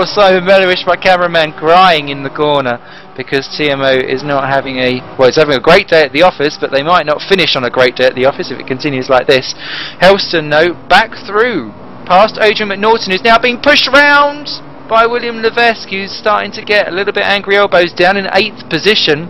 Simon Mellerish, my cameraman, crying in the corner because TMO is not having a... well, it's having a great day at the office, but they might not finish on a great day at the office if it continues like this. Helston, no, back through. Past Adrian McNaughton, who's now being pushed round by William Levesque, who's starting to get a little bit angry elbows, down in 8th position.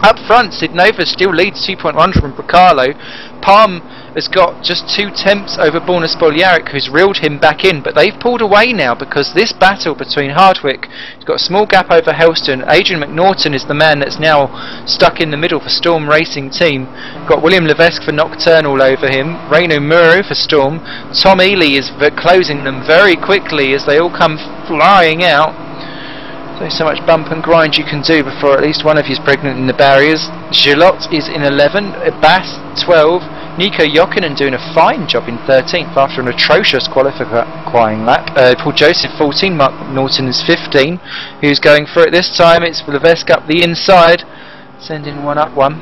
Up front, Sid Nova still leads 2.1 from Bracalo. Palm has got just 2 tenths over Borna Spoljaric, who's reeled him back in, but they've pulled away now because this battle between Hardwick, he's got a small gap over Helston. Adrian McNaughton is the man that's now stuck in the middle for Storm Racing Team. Got William Levesque for Nocturnal over him, Reino Muro for Storm. Tom Ely is closing them very quickly as they all come flying out. So much bump and grind you can do before at least one of you is pregnant in the barriers. Gilotte is in 11, Bass 12, Nico Jokinen doing a fine job in 13th after an atrocious qualifying lap. Paul Joseph 14, Mark Norton is 15. Who's going for it this time? It's Levesque up the inside, sending one up one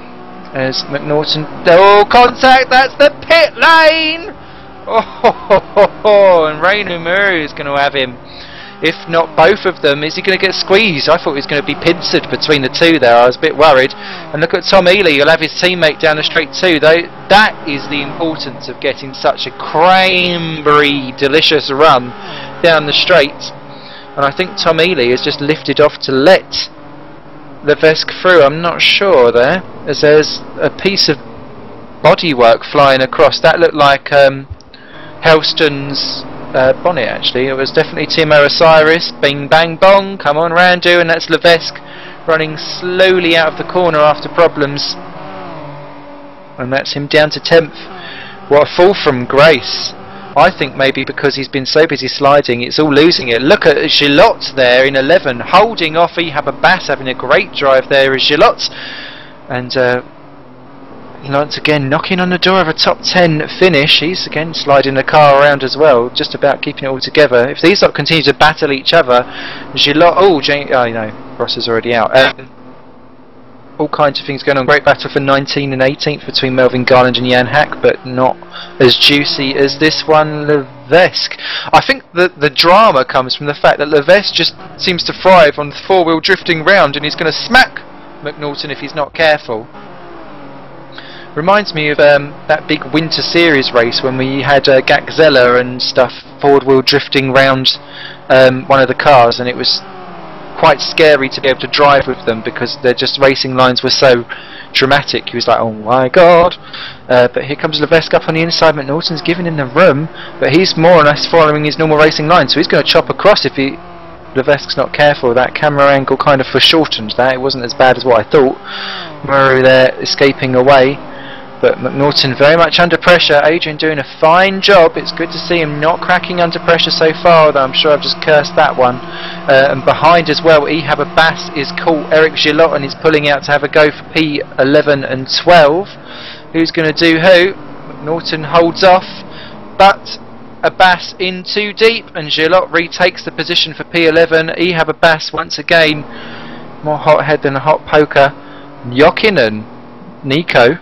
as McNaughton. Oh, contact! That's the pit lane! Oh, and Reino Muru is going to have him. If not both of them, is he going to get squeezed? I thought he was going to be pincered between the 2 there. I was a bit worried. And look at Tom Ely. He'll have his teammate down the straight too. Though that is the importance of getting such a cranberry delicious run down the straight. And I think Tom Ely has just lifted off to let Levesque through. I'm not sure there, as there's a piece of bodywork flying across. That looked like Helston's bonnet, actually. It was definitely Timo Osiris. Bing bang bong, come on Randu, and that's Levesque running slowly out of the corner after problems, and that's him down to 10th. What a fall from grace. I think maybe because he's been so busy sliding, it's all losing it. Look at Gilotte there in 11, holding off Ehab Abbas, having a great drive there is Gilotte, and once again knocking on the door of a top 10 finish. He's again sliding the car around as well, just about keeping it all together. If these lot continue to battle each other, Gilotte, Ross is already out. All kinds of things going on. Great battle for 19 and 18th between Melvin Garland and Jan Hack, but not as juicy as this one. Levesque, I think that the drama comes from the fact that Levesque just seems to thrive on 4-wheel drifting round, and he's going to smack McNaughton if he's not careful. Reminds me of that big Winter Series race when we had Gakzella and stuff forward-wheel drifting round one of the cars, and it was quite scary to be able to drive with them because their just racing lines were so dramatic. He was like, oh my god. But here comes Levesque up on the inside. McNaughton's giving him the room, but he's more or less following his normal racing line, so he's going to chop across if Levesque's not careful. That camera angle kind of foreshortened that. It wasn't as bad as what I thought. Murray there escaping away, but McNaughton very much under pressure. Adrian doing a fine job. It's good to see him not cracking under pressure so far, although I'm sure I've just cursed that one. And behind as well, Ehab Abbas is caught Eric Gilotte and is pulling out to have a go for P11 and 12. Who's going to do who? McNaughton holds off, but Abbas in too deep, and Gilotte retakes the position for P11. Ehab Abbas once again more hothead than a hot poker. Jokinen, Nico,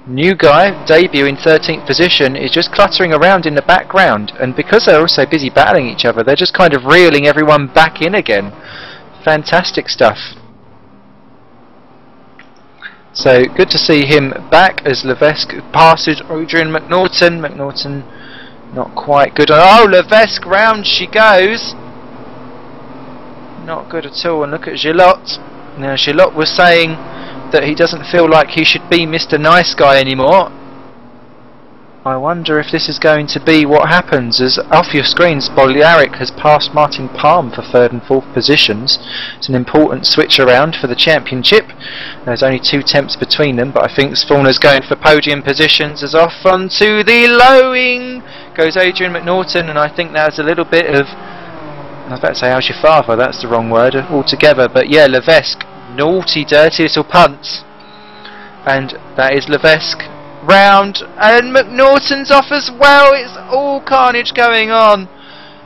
new guy, debut in 13th position, is just cluttering around in the background, and because they're also busy battling each other, they're just kind of reeling everyone back in again. Fantastic stuff. So good to see him back as Levesque passes Adrian McNaughton. McNaughton Not quite good. Oh, Levesque, round she goes. Not good at all. And look at Gillot. Now, Gillot was saying that he doesn't feel like he should be Mr. Nice Guy anymore. I wonder if this is going to be what happens, as off your screen Spoljaric has passed Martin Palm for 3rd and 4th positions. It's an important switch around for the championship. There's only 2 temps between them, but I think Spawner's going for podium positions. As off onto the lowing goes Adrian McNaughton, and I think there's a little bit of, I was about to say how's your father, that's the wrong word altogether, but yeah, Levesque, naughty dirty little punt, and that is Levesque. Round, and McNaughton's off as well. It's all carnage going on,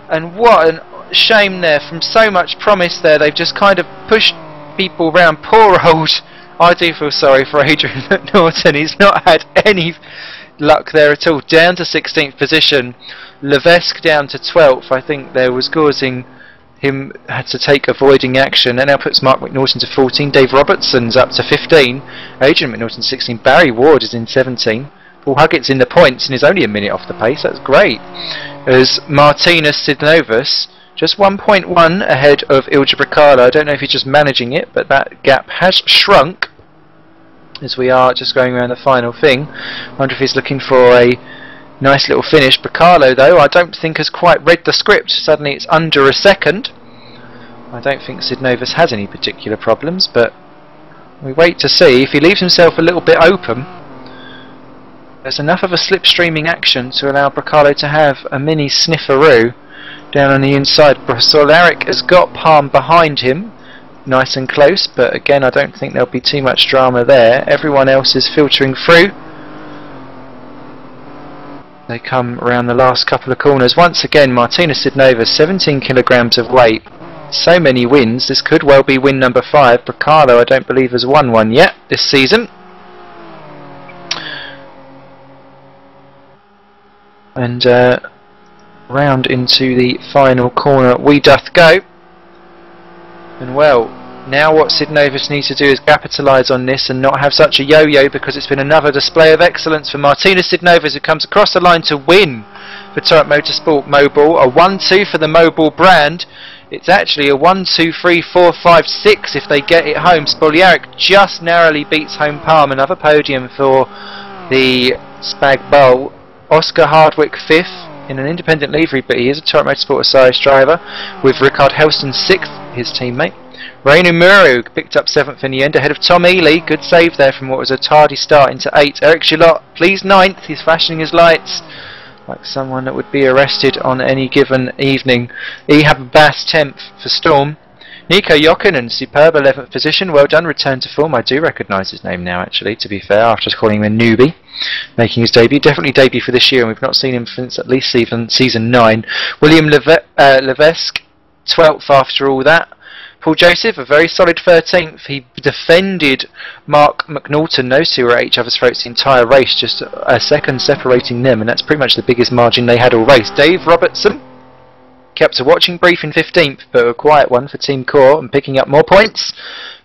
and what a shame there. From so much promise there, they've just kind of pushed people round. Poor old, I do feel sorry for Adrian McNaughton. He's not had any luck there at all. Down to 16th position, Levesque down to 12th. I think there was causing him had to take avoiding action. That now puts Mark McNaughton to 14. Dave Robertson's up to 15. Adrian McNaughton 16. Barry Ward is in 17. Paul Huggett's in the points and is only a minute off the pace. That's great. As Martina Sidnovus just 1.1 ahead of Ilja Bracala. I don't know if he's just managing it, but that gap has shrunk as we are just going around the final thing. Wonder if he's looking for a nice little finish. Bracalo, though, I don't think has quite read the script. Suddenly it's under a second. I don't think Sidnovus has any particular problems, but we wait to see. If he leaves himself a little bit open, there's enough of a slipstreaming action to allow Bracalo to have a mini snifferoo down on the inside. Solaric has got Palm behind him, nice and close, but again I don't think there'll be too much drama there. Everyone else is filtering through. They come around the last couple of corners. Once again, Martina Sidnova, 17 kilograms of weight. So many wins. This could well be win number 5. Bracalo, I don't believe, has won one yet this season. And round into the final corner we doth go. And well, now what Sidnovus needs to do is capitalise on this and not have such a yo-yo, because it's been another display of excellence for Martina Sidnovus, who comes across the line to win for Torrent Motorsport Mobile. A 1-2 for the Mobile brand. It's actually a 1-2-3-4-5-6 if they get it home. Spoljaric just narrowly beats home Palm. Another podium for the Spag Bowl. Oscar Hardwick 5th in an independent livery, but he is a Torrent Motorsport Osiris driver, with Rickard Helston 6th, his teammate. Rainu Muru picked up 7th in the end, ahead of Tom Ely. Good save there from what was a tardy start into 8th. Eric Gillot, please 9th. He's flashing his lights like someone that would be arrested on any given evening. Ehab Bass 10th for Storm. Nico Jokinen, superb 11th position. Well done, return to form. I do recognise his name now, actually, to be fair, after calling him a newbie. Making his debut, definitely debut for this year, and we've not seen him since at least season 9. William Levesque, 12th after all that. Paul Joseph, a very solid 13th. He defended Mark McNaughton. Those two were at each other's throats the entire race, just a second separating them, and that's pretty much the biggest margin they had all race. Dave Robertson kept a watching brief in 15th, but a quiet one for Team Core and picking up more points.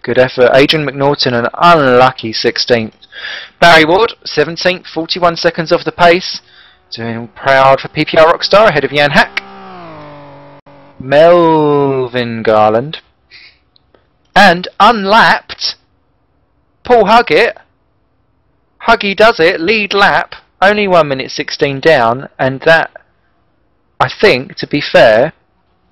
Good effort. Adrian McNaughton, an unlucky 16th. Barry Ward, 17th, 41 seconds off the pace. Doing proud for PPR Rockstar ahead of Jan Hack. Melvin Garland. And unlapped, Paul Huggett. Huggy does it, lead lap, only 1 minute 16 down, and that, I think, to be fair,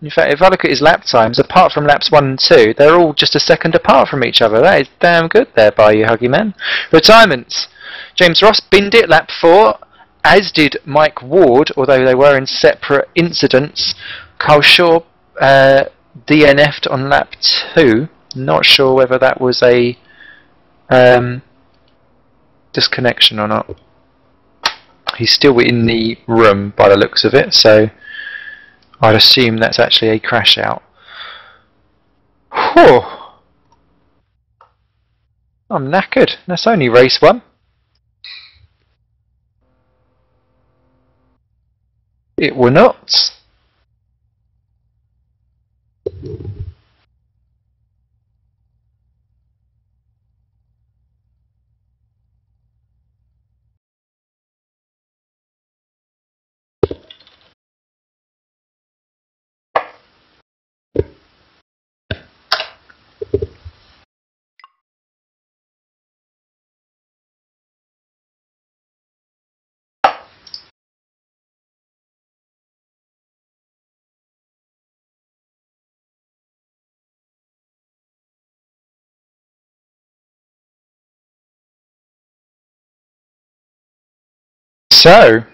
in fact, if I look at his lap times, apart from laps 1 and 2, they're all just a second apart from each other. That is damn good there by you, Huggy man. Retirements. James Ross binned it, lap 4, as did Mike Ward, although they were in separate incidents. Carl Shaw DNF'd on lap 2. Not sure whether that was a disconnection or not. He's still in the room by the looks of it, so I'd assume that's actually a crash out. Whew. I'm knackered. That's only race 1. It were not. So,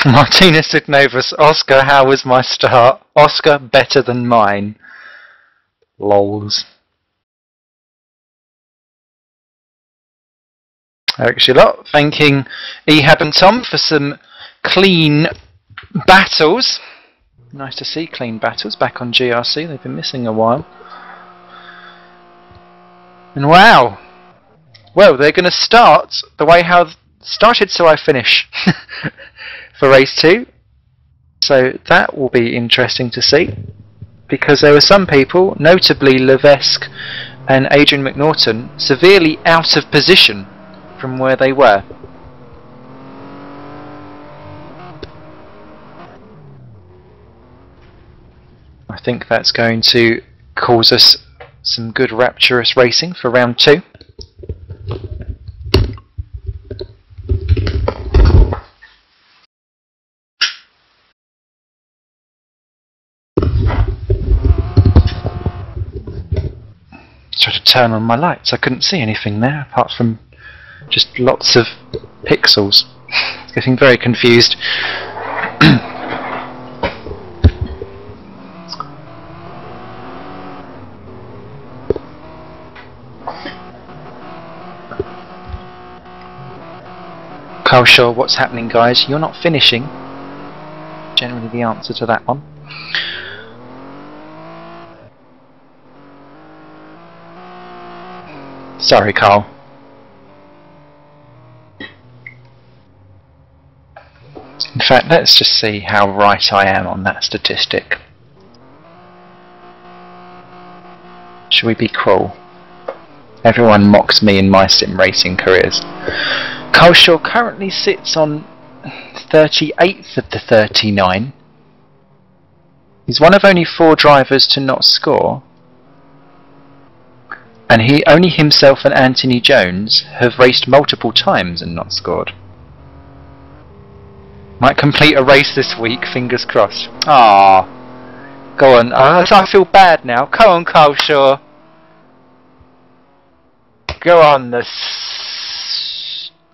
Martina Signovus, Oscar, how was my start? Oscar, better than mine. Lols. Eric Gillot thanking Ehab and Tom for some clean battles. Nice to see clean battles back on GRC. They've been missing a while. And wow. Well, they're going to start the way how started, so I finish for race 2. So that will be interesting to see, because there were some people, notably Levesque and Adrian McNaughton, severely out of position from where they were. I think that's going to cause us some good rapturous racing for round 2. Tried to turn on my lights. I couldn't see anything there apart from just lots of pixels. Getting very confused. Carl Shaw, what's happening, guys? You're not finishing. Generally the answer to that one. Sorry, Carl. In fact, let's just see how right I am on that statistic. Shall we be cruel? Everyone mocks me in my sim racing careers. Carl Shaw currently sits on 38th of the 39. He's one of only 4 drivers to not score. And he, only himself and Anthony Jones have raced multiple times and not scored. Might complete a race this week, fingers crossed. Ah, go on. I feel bad now. Come on, Carl Shaw. Go on, I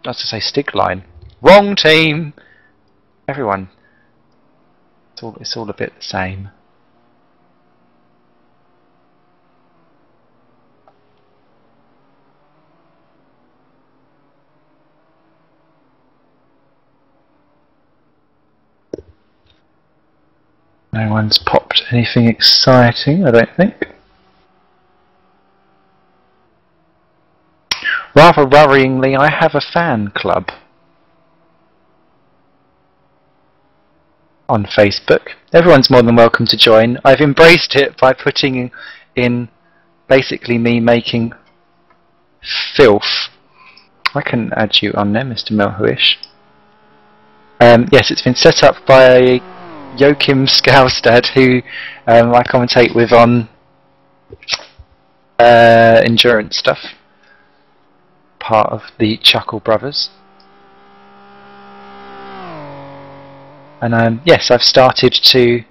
was to say stick line. Wrong team. Everyone. It's all a bit the same. No one's popped anything exciting, I don't think. Rather worryingly, I have a fan club on Facebook. Everyone's more than welcome to join. I've embraced it by putting in basically me making filth. I can add you on there, Mr. Melhuish. Yes, it's been set up by Joachim Skalstad, who I commentate with on endurance stuff. Part of the Chuckle Brothers. And yes, I've started to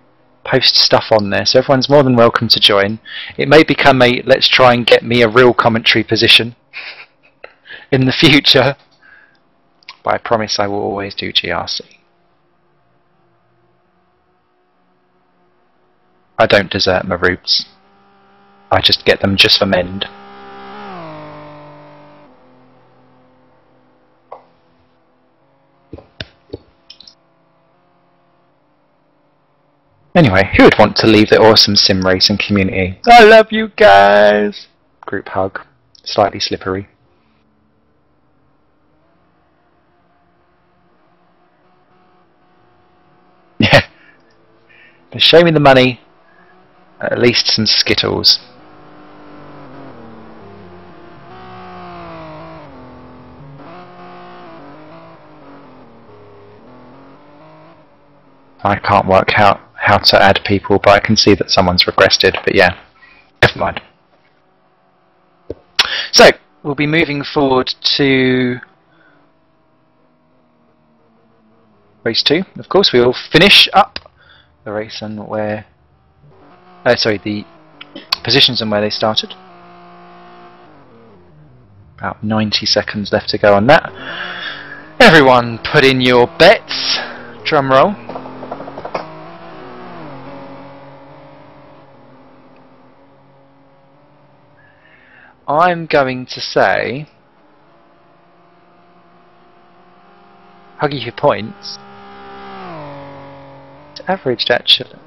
post stuff on there, so everyone's more than welcome to join. It may become a let's try and get me a real commentary position in the future, but I promise I will always do GRC. I don't desert my roots. I just get them just for mend. Anyway, who would want to leave the awesome sim racing community? I love you guys! Group hug. Slightly slippery. Yeah. But show me the money. At least some Skittles. I can't work out how to add people, but I can see that someone's requested, but yeah, never mind. So, we'll be moving forward to race 2. Of course, we will finish up the race and where... the positions and where they started. About 90 seconds left to go on that. Everyone put in your bets. Drum roll. I'm going to say Huggy for points. It's averaged actually.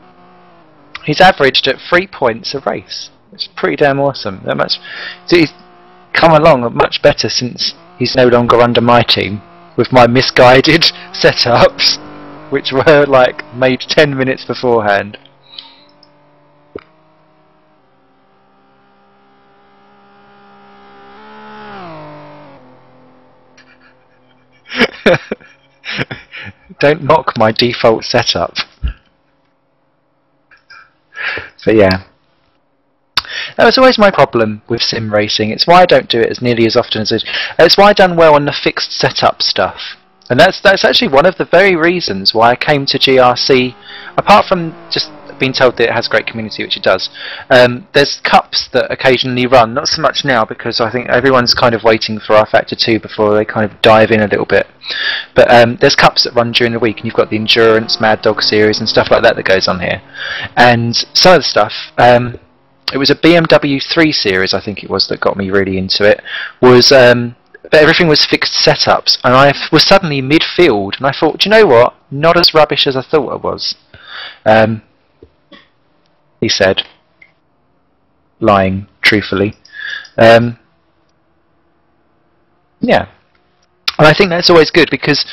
He's averaged at 3 points a race. It's pretty damn awesome. That much. He's come along much better since he's no longer under my team with my misguided setups, which were like made 10 minutes beforehand. Don't knock my default setup. But yeah, that was always my problem with sim racing. It's why I don't do it as nearly as often as it's why I've done well on the fixed setup stuff. And that's actually one of the very reasons why I came to GRC, apart from just being told that it has a great community, which it does. There's cups that occasionally run, not so much now because I think everyone's kind of waiting for R Factor 2 before they kind of dive in a little bit. But there's cups that run during the week, and you've got the Endurance, Mad Dog series and stuff like that that goes on here. And some of the stuff, it was a BMW 3 series I think it was that got me really into it, was but everything was fixed setups, and I was suddenly midfield, and I thought, do you know what? Not as rubbish as I thought it was. He said, lying truthfully. Yeah, and I think that's always good because,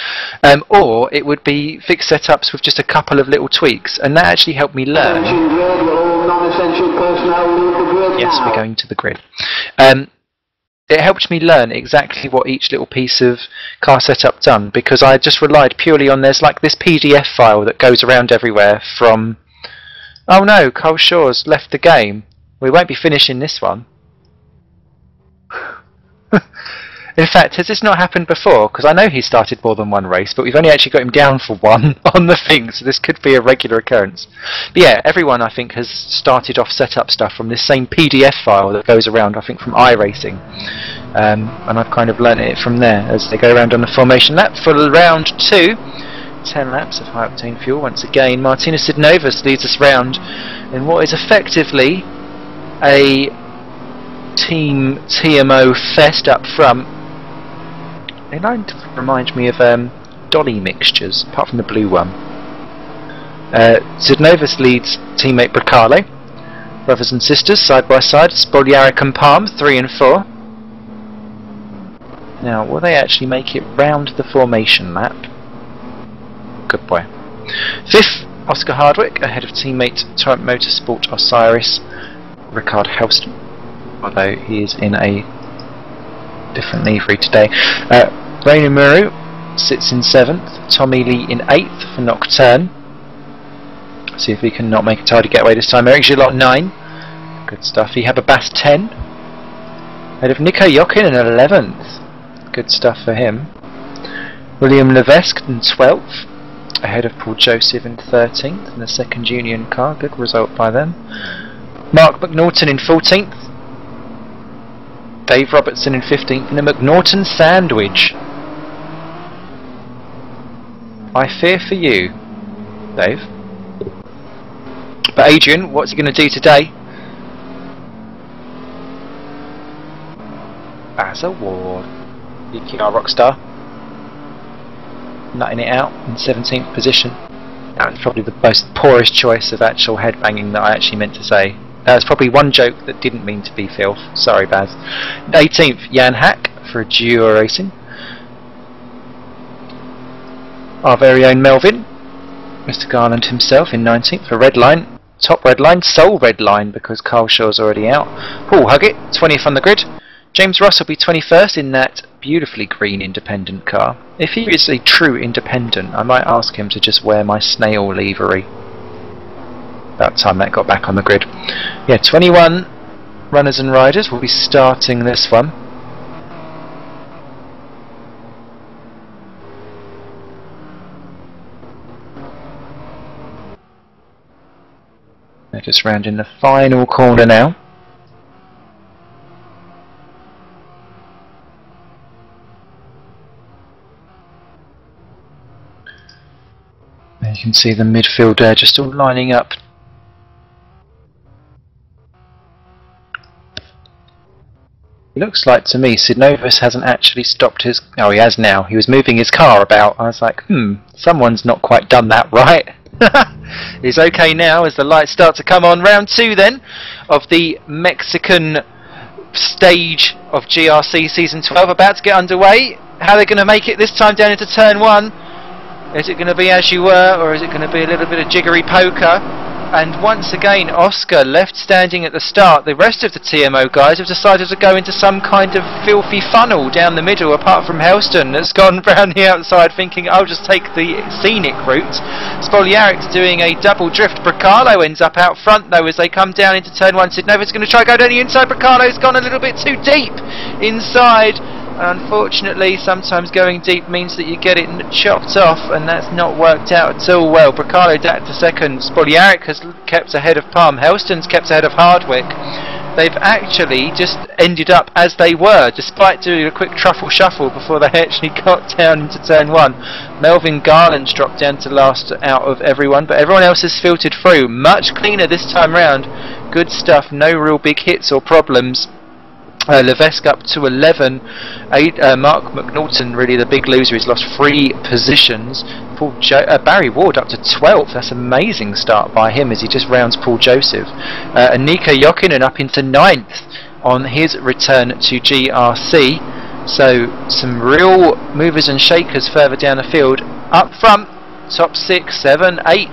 or it would be fixed setups with just a couple of little tweaks, and that actually helped me learn. Yes, we're going to the grid. It helped me learn exactly what each little piece of car setup done, because I just relied purely on, there's like this PDF file that goes around everywhere from, oh no, Cole Shaw's left the game. We won't be finishing this one. In fact, has this not happened before? Because I know he started more than one race, but we've only actually got him down for one on the thing, so this could be a regular occurrence. But yeah, everyone I think has started off setup stuff from this same PDF file that goes around, I think from iRacing. And I've kind of learnt it from there as they go around on the formation lap for round 2. 10 laps of high octane fuel. Once again, Martina Sidnovas leads us round in what is effectively a Team TMO fest up front. They remind me of Dolly mixtures, apart from the blue one. Sidnovas leads teammate Bracale. Brothers and sisters, side by side, Spoljaric and Palm, 3 and 4. Now, will they actually make it round the formation lap? Good boy. 5th, Oscar Hardwick, ahead of teammate Torrent Motorsport Osiris, Ricard Helston, although he is in a different livery today. Rainer Muru sits in 7th, Tommy Lee in 8th for Nocturne. See if we can not make a tardy getaway this time. Eric Gillot 9, good stuff. He have a Bass 10, ahead of Nico Jokin in 11th, good stuff for him. William Levesque in 12th, ahead of Paul Joseph in 13th in the second Union car, good result by them. Mark McNaughton in 14th, Dave Robertson in 15th in a McNaughton sandwich. I fear for you, Dave. But Adrian, what's he going to do today? As a ward, EQR Rockstar, nutting it out in 17th position. That's probably the most poorest choice of actual headbanging that I actually meant to say. That's probably one joke that didn't mean to be filth. Sorry, Baz. 18th, Jan Hack for Duo Racing. Our very own Melvin, Mr. Garland himself in 19th for Redline. Top Redline, sole Redline because Carl Shaw's already out. Paul Huggett, 20th on the grid. James Ross will be 21st in that beautifully green independent car. If he is a true independent, I might ask him to just wear my snail livery. About time that got back on the grid. Yeah, 21 runners and riders will be starting this one. They're just rounding the final corner now. You can see the midfield there just all lining up. It looks like to me Sidnovus hasn't actually stopped his... Oh, he has now. He was moving his car about. I was like, someone's not quite done that right. He's okay now as the lights start to come on. Round 2 then of the Mexican stage of GRC Season 12 about to get underway. How are they going to make it this time down into Turn 1? Is it going to be as you were, or is it going to be a little bit of jiggery poker? And once again, Oscar left standing at the start. The rest of the TMO guys have decided to go into some kind of filthy funnel down the middle, apart from Helston that's gone round the outside thinking, I'll just take the scenic route. Spogliaric's doing a double drift. Bracalo ends up out front though as they come down into Turn 1. Sidnova's going to try to go down the inside. Bracalo's gone a little bit too deep inside. Unfortunately, sometimes going deep means that you get it chopped off, and that's not worked out at all well. Bracalo down to second. Spogliaric has kept ahead of Palm. Helston's kept ahead of Hardwick. They've actually just ended up as they were, despite doing a quick truffle shuffle before they actually got down into Turn 1. Melvin Garland's dropped down to last out of everyone, but everyone else has filtered through. Much cleaner this time round. Good stuff, no real big hits or problems. Levesque up to 11. Mark McNaughton really the big loser. He's lost 3 positions. Barry Ward up to 12th. That's an amazing start by him as he just rounds Paul Joseph. And Nico Jokinen up into 9th on his return to GRC. So some real movers and shakers further down the field. Up front, top 6, 7, 8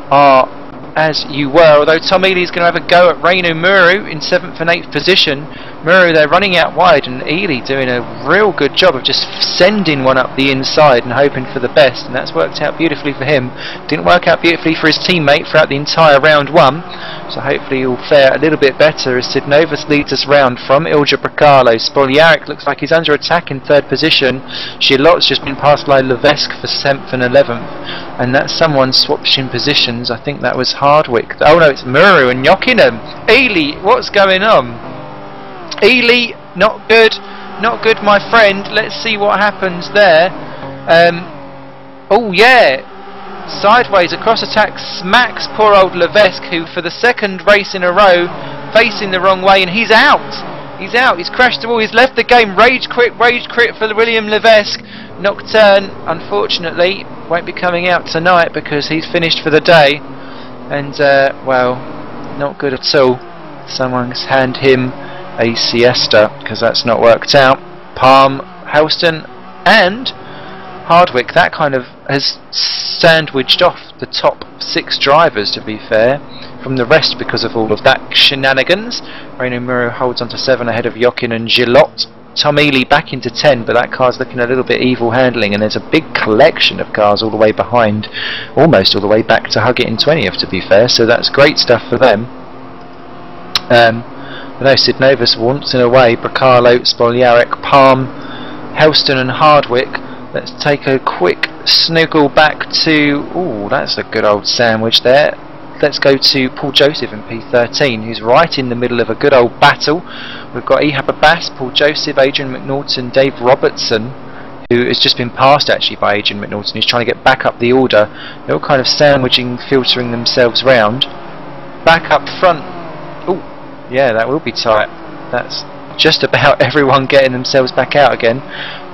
are as you were, although Tom Ely's going to have a go at Reino Muru in 7th and 8th position. Muru, they're running out wide, and Ely doing a real good job of just sending one up the inside and hoping for the best, and that's worked out beautifully for him. Didn't work out beautifully for his teammate throughout the entire round 1, so hopefully he'll fare a little bit better as Sidnovus leads us round from Ilja Bracalo. Spogliaric looks like he's under attack in 3rd position. Chilot's just been passed by Levesque for 7th and 11th, and that's someone switching positions. I think that was Hardwick. Oh no, it's Muru and Jokinen. Ely, what's going on? Ely, not good, my friend. Let's see what happens there. Oh yeah, sideways across attack smacks poor old Levesque, who for the 2nd race in a row facing the wrong way, and he's out. He's out. He's crashed the wall. He's left the game. Rage quit for William Levesque. Nocturne, unfortunately, won't be coming out tonight because he's finished for the day, and well, not good at all. Someone's hand him a siesta because that's not worked out. Palm, Helston and Hardwick, that kind of has sandwiched off the top 6 drivers, to be fair, from the rest because of all of that shenanigans. Reino Muro holds on to 7 ahead of Jokin and Gillot. Tom Ely back into 10, but that car's looking a little bit evil handling, and there's a big collection of cars all the way behind, almost all the way back to Huggett in 20th, to be fair, so that's great stuff for them. But no, Sidnovus wants in a way. Bracalo, Spogliaric, Palm, Helston and Hardwick. Let's take a quick snuggle back to... Ooh, that's a good old sandwich there. Let's go to Paul Joseph in P13, who's right in the middle of a good old battle. We've got Ehab Abbas, Paul Joseph, Adrian McNaughton, Dave Robertson, who has just been passed actually by Adrian McNaughton. He's trying to get back up the order. They're all kind of sandwiching, filtering themselves round. Back up front. Ooh, yeah, that will be tight. That's just about everyone getting themselves back out again.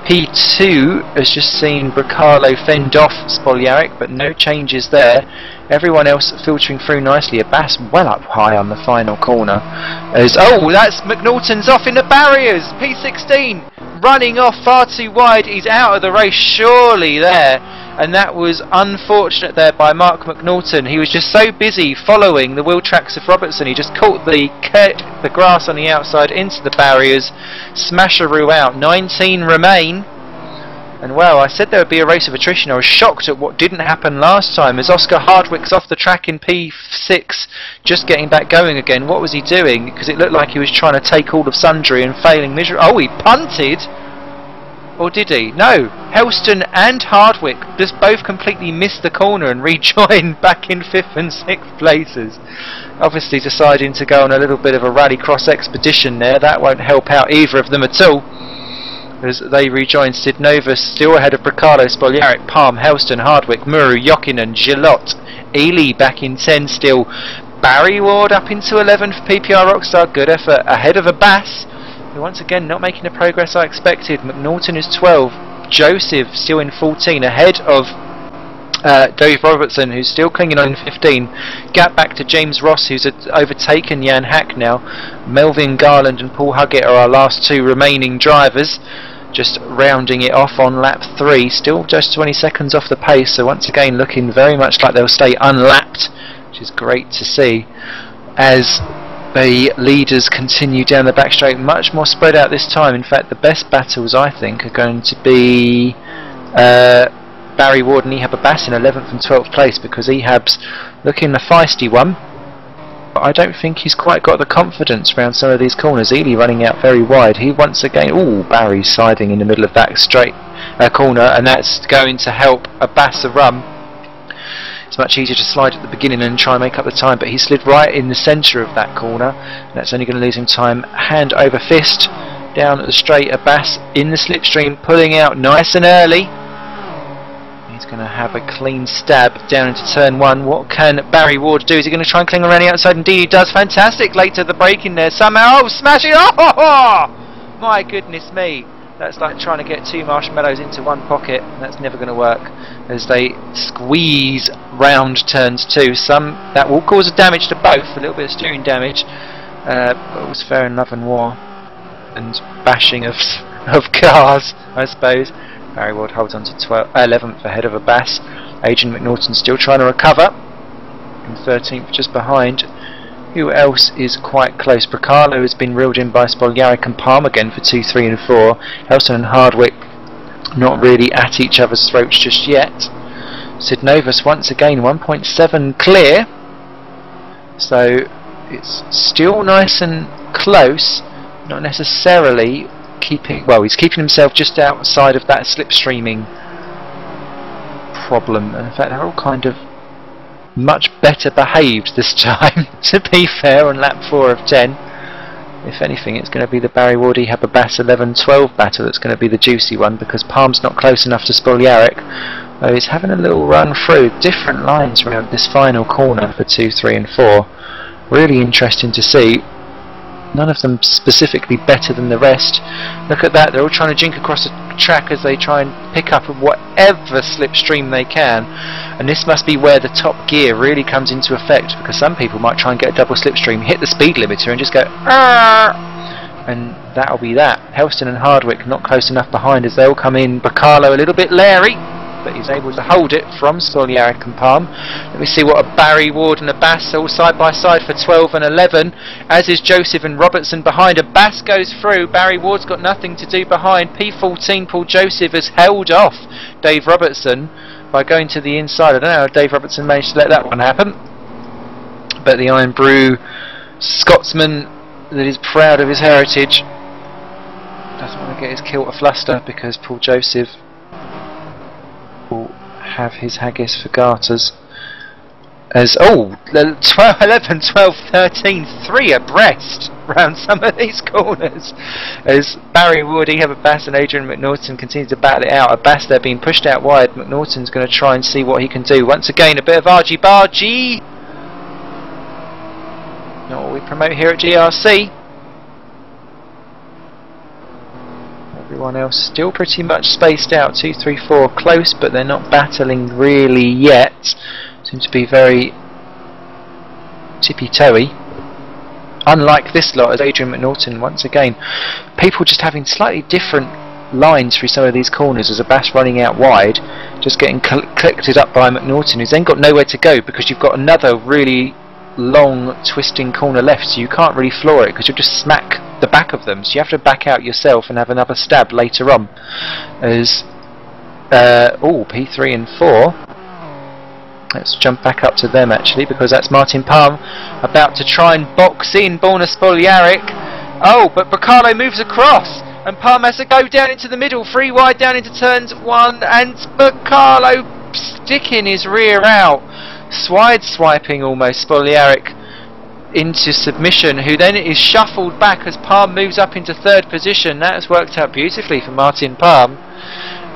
P2 has just seen Bracalo fend off Spogliaric, but no changes there. Everyone else filtering through nicely. Abbas well up high on the final corner. Oh, that's McNaughton's off in the barriers. P16 running off far too wide. He's out of the race surely there. And that was unfortunate there by Mark McNaughton. He was just so busy following the wheel tracks of Robertson, he just caught the grass on the outside into the barriers. Smasheroo out. 19 remain. And well, I said there would be a race of attrition. I was shocked at what didn't happen last time, as Oscar Hardwick's off the track in P6, just getting back going again. What was he doing? Because it looked like he was trying to take all of Sundry and failing miserably. Oh, he punted! Or did he? No! Helston and Hardwick just both completely missed the corner and rejoined back in 5th and 6th places. Obviously deciding to go on a little bit of a rallycross expedition there. That won't help out either of them at all. as they rejoin. Sidnovus still ahead of Bricalo, Spoljaric, Palm, Helston, Hardwick, Muru, Jokinen, Gillot, Ely back in 10 still. Barry Ward up into 11 for PPR Rockstar, good effort, ahead of Abbas, who once again not making the progress I expected. McNaughton is 12, Joseph still in 14, ahead of Dave Robertson, who's still clinging on in 15. Gap back to James Ross, who's overtaken Jan Hack now. Melvin Garland and Paul Huggett are our last two remaining drivers, just rounding it off on lap 3, still just 20 seconds off the pace, so once again looking very much like they'll stay unlapped, which is great to see, as the leaders continue down the back straight, much more spread out this time. In fact, the best battles I think are going to be Barry Ward and Ehab Abbas in 11th and 12th place, because Ehab's looking a feisty one, but I don't think he's quite got the confidence around some of these corners. Ely running out very wide. He once again, Barry's siding in the middle of that straight corner, and that's going to help Abbas a run. It's much easier to slide at the beginning and try and make up the time, but he slid right in the centre of that corner, and that's only going to lose him time. Hand over fist down at the straight. Abbas in the slipstream, pulling out nice and early. He's going to have a clean stab down into turn 1. What can Barry Ward do? Is he going to try and cling around the outside? Indeed he does. Fantastic late to the break in there somehow. Oh, smashing! Oh, my goodness me. That's like trying to get 2 marshmallows into one pocket. That's never going to work as they squeeze round turns 2. That will cause a damage to both, a little bit of steering damage, but it was fair in love and war and bashing of cars, I suppose. Barry Ward holds on to 11th ahead of Abbas. Adrian McNaughton still trying to recover, and 13th just behind. Who else is quite close? Bricalo has been reeled in by Spoljaric and Palm again for 2, 3 and 4. Helston and Hardwick not really at each other's throats just yet. Sidnovus once again 1.7 clear, so it's still nice and close, not necessarily keeping, well, he's keeping himself just outside of that slipstreaming problem, and in fact they're all kind of much better behaved this time, to be fair, on lap 4 of 10. If anything, it's going to be the Barry Ward Ehab Abbas 11-12 battle that's going to be the juicy one, because Palm's not close enough to Spoljaric, though he's having a little run through different lines around this final corner for 2, 3 and 4. Really interesting to see. None of them specifically better than the rest. Look at that, they're all trying to jink across the track as they try and pick up whatever slipstream they can, and this must be where the top gear really comes into effect, because some people might try and get a double slipstream, hit the speed limiter and just go Arr! And that'll be that. Helston and Hardwick not close enough behind as they all come in. Bricalo a little bit leery, but he's able to hold it from Spoljaric and Palm. Let me see what a Barry Ward and Abbas all side by side for 12 and 11, as is Joseph and Robertson behind. Abbas goes through, Barry Ward's got nothing to do behind. P14 Paul Joseph has held off Dave Robertson by going to the inside. I don't know how Dave Robertson managed to let that one happen, but the Iron Brew Scotsman that is proud of his heritage doesn't want to get his kilt afluster, because Paul Joseph will have his haggis for garters. As 12, 11, 12, 13, 3 abreast round some of these corners, as Barry Ward, Ehab Abbas and Adrian McNaughton continue to battle it out. Abbas there being pushed out wide. McNaughton's going to try and see what he can do. Once again a bit of argy-bargy, not what we promote here at GRC. Everyone else still pretty much spaced out, 2, 3, 4 close, but they're not battling really yet. Seem to be very tippy-toey. Unlike this lot, as Adrian McNaughton once again, people just having slightly different lines through some of these corners, as Abbas running out wide, just getting collected up by McNaughton, who's then got nowhere to go because you've got another really long twisting corner left, so you can't really floor it because you'll just smack the back of them, so you have to back out yourself and have another stab later on. As P3 and 4, let's jump back up to them actually, because that's Martin Palm about to try and box in Borna Spoljaric. Oh, but Bricalo moves across and Palm has to go down into the middle, 3 wide down into turns 1, and Bricalo sticking his rear out, swiping almost Spoljaric into submission, who then is shuffled back as Palm moves up into third position. That has worked out beautifully for Martin Palm.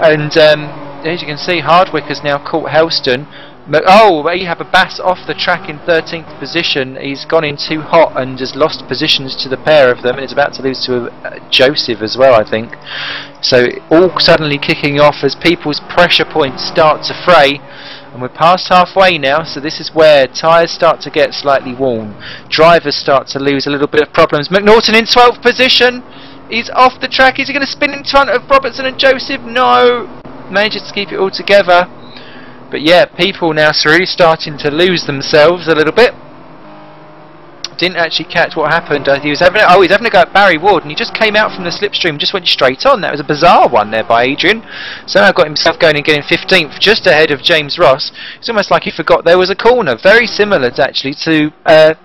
And as you can see, Hardwick has now caught Helston. Oh, you have a Bass off the track in 13th position. He's gone in too hot and has lost positions to the pair of them, and is about to lose to Joseph as well, I think. So all suddenly kicking off as people's pressure points start to fray. And we're past halfway now, so this is where tyres start to get slightly worn. Drivers start to lose a little bit of problems. McNaughton in 12th position. He's off the track. Is he going to spin in front of Robertson and Joseph? No. Manages to keep it all together. But yeah, people now really starting to lose themselves a little bit. Didn't actually catch what happened. He's having a go at Barry Ward, and he just came out from the slipstream, just went straight on. That was a bizarre one there by Adrian. Somehow got himself going and getting 15th, just ahead of James Ross. It's almost like he forgot there was a corner. Very similar actually to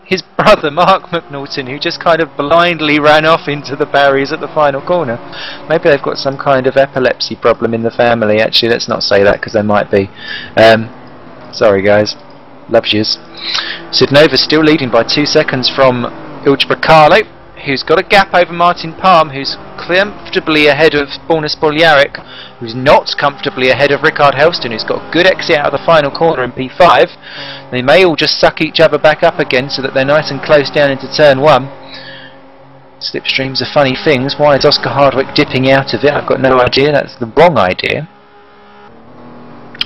his brother Mark McNaughton, who just kind of blindly ran off into the barriers at the final corner. Maybe they've got some kind of epilepsy problem in the family. Actually, let's not say that, because there might be. Sorry guys. Loves yous. Sidnova still leading by 2 seconds from Ilge Bracalo, who's got a gap over Martin Palm, who's comfortably ahead of Borna Spoljaric, who's not comfortably ahead of Rickard Helston, who's got a good exit out of the final corner in P5. They may all just suck each other back up again so that they're nice and close down into turn 1. Slipstreams are funny things. Why is Oscar Hardwick dipping out of it? I've got no idea. That's the wrong idea.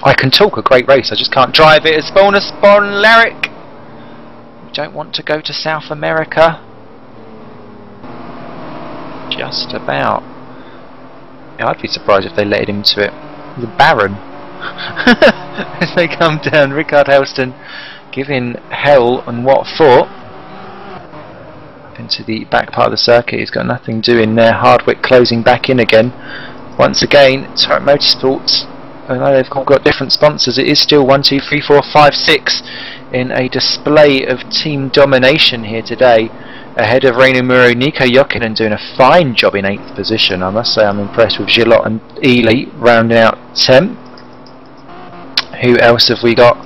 I can talk a great race, I just can't drive it. As Borna Spoljaric. We don't want to go to South America. Just about. Yeah, I'd be surprised if they let him to it. The Baron. As they come down, Rickard Helston giving hell and what for. Up into the back part of the circuit, he's got nothing doing there. Hardwick closing back in again. Once again, Torrent Motorsports. Although they've all got different sponsors, it is still 1, 2, 3, 4, 5, 6 in a display of team domination here today. Ahead of Reino Muro, Nico Jokinen doing a fine job in 8th position. I must say I'm impressed with Gillot and Ely rounding out 10th. Who else have we got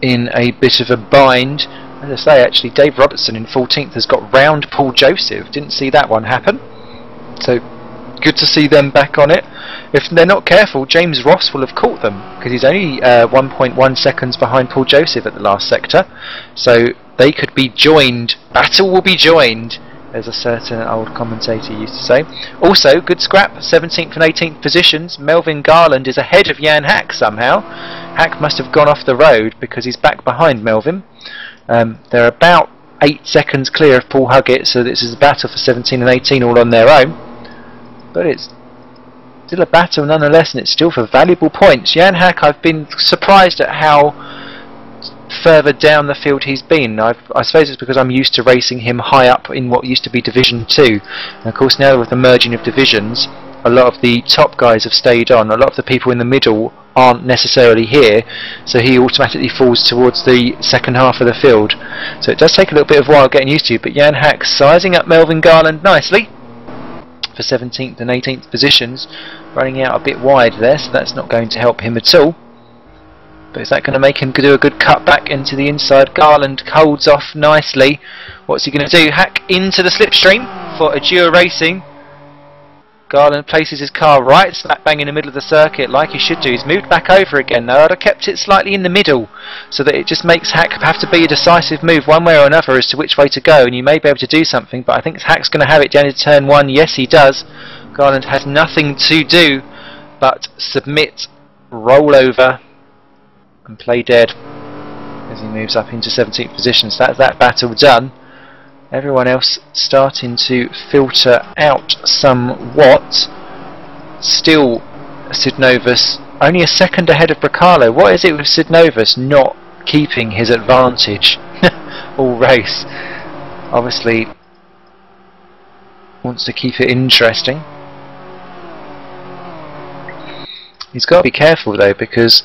in a bit of a bind? As I say, actually, Dave Robertson in 14th has got round Paul Joseph. Didn't see that one happen. So good to see them back on it. If they're not careful, James Ross will have caught them, because he's only 1.1 seconds behind Paul Joseph at the last sector. So they could be joined. Battle will be joined, as a certain old commentator used to say. Also, good scrap, 17th and 18th positions. Melvin Garland is ahead of Jan Hack somehow. Hack must have gone off the road because he's back behind Melvin. They're about 8 seconds clear of Paul Huggett, so this is a battle for 17 and 18 all on their own. But it's still a battle nonetheless, and it's still for valuable points. Jan Hack, I've been surprised at how further down the field he's been. I suppose it's because I'm used to racing him high up in what used to be Division 2. And of course now with the merging of divisions, a lot of the top guys have stayed on. A lot of the people in the middle aren't necessarily here, so he automatically falls towards the second half of the field. So it does take a little bit of a while getting used to, but Jan Hack sizing up Melvin Garland nicely for 17th and 18th positions, running out a bit wide there, so that's not going to help him at all. But is that going to make him do a good cut back into the inside? Garland holds off nicely. What's he going to do? Hack into the slipstream for Adura Racing. Garland places his car right slap bang in the middle of the circuit, like he should do. He's moved back over again though. I'd have kept it slightly in the middle, so that it just makes Hack have to be a decisive move one way or another as to which way to go, and you may be able to do something, but I think Hack's going to have it down to turn 1. Yes, he does. Garland has nothing to do but submit, roll over and play dead as he moves up into 17th position. So that's that battle done. Everyone else starting to filter out somewhat. Still Sidnovus only a second ahead of Bracalo. What is it with Sidnovus not keeping his advantage all race? Obviously wants to keep it interesting. He's got to be careful though, because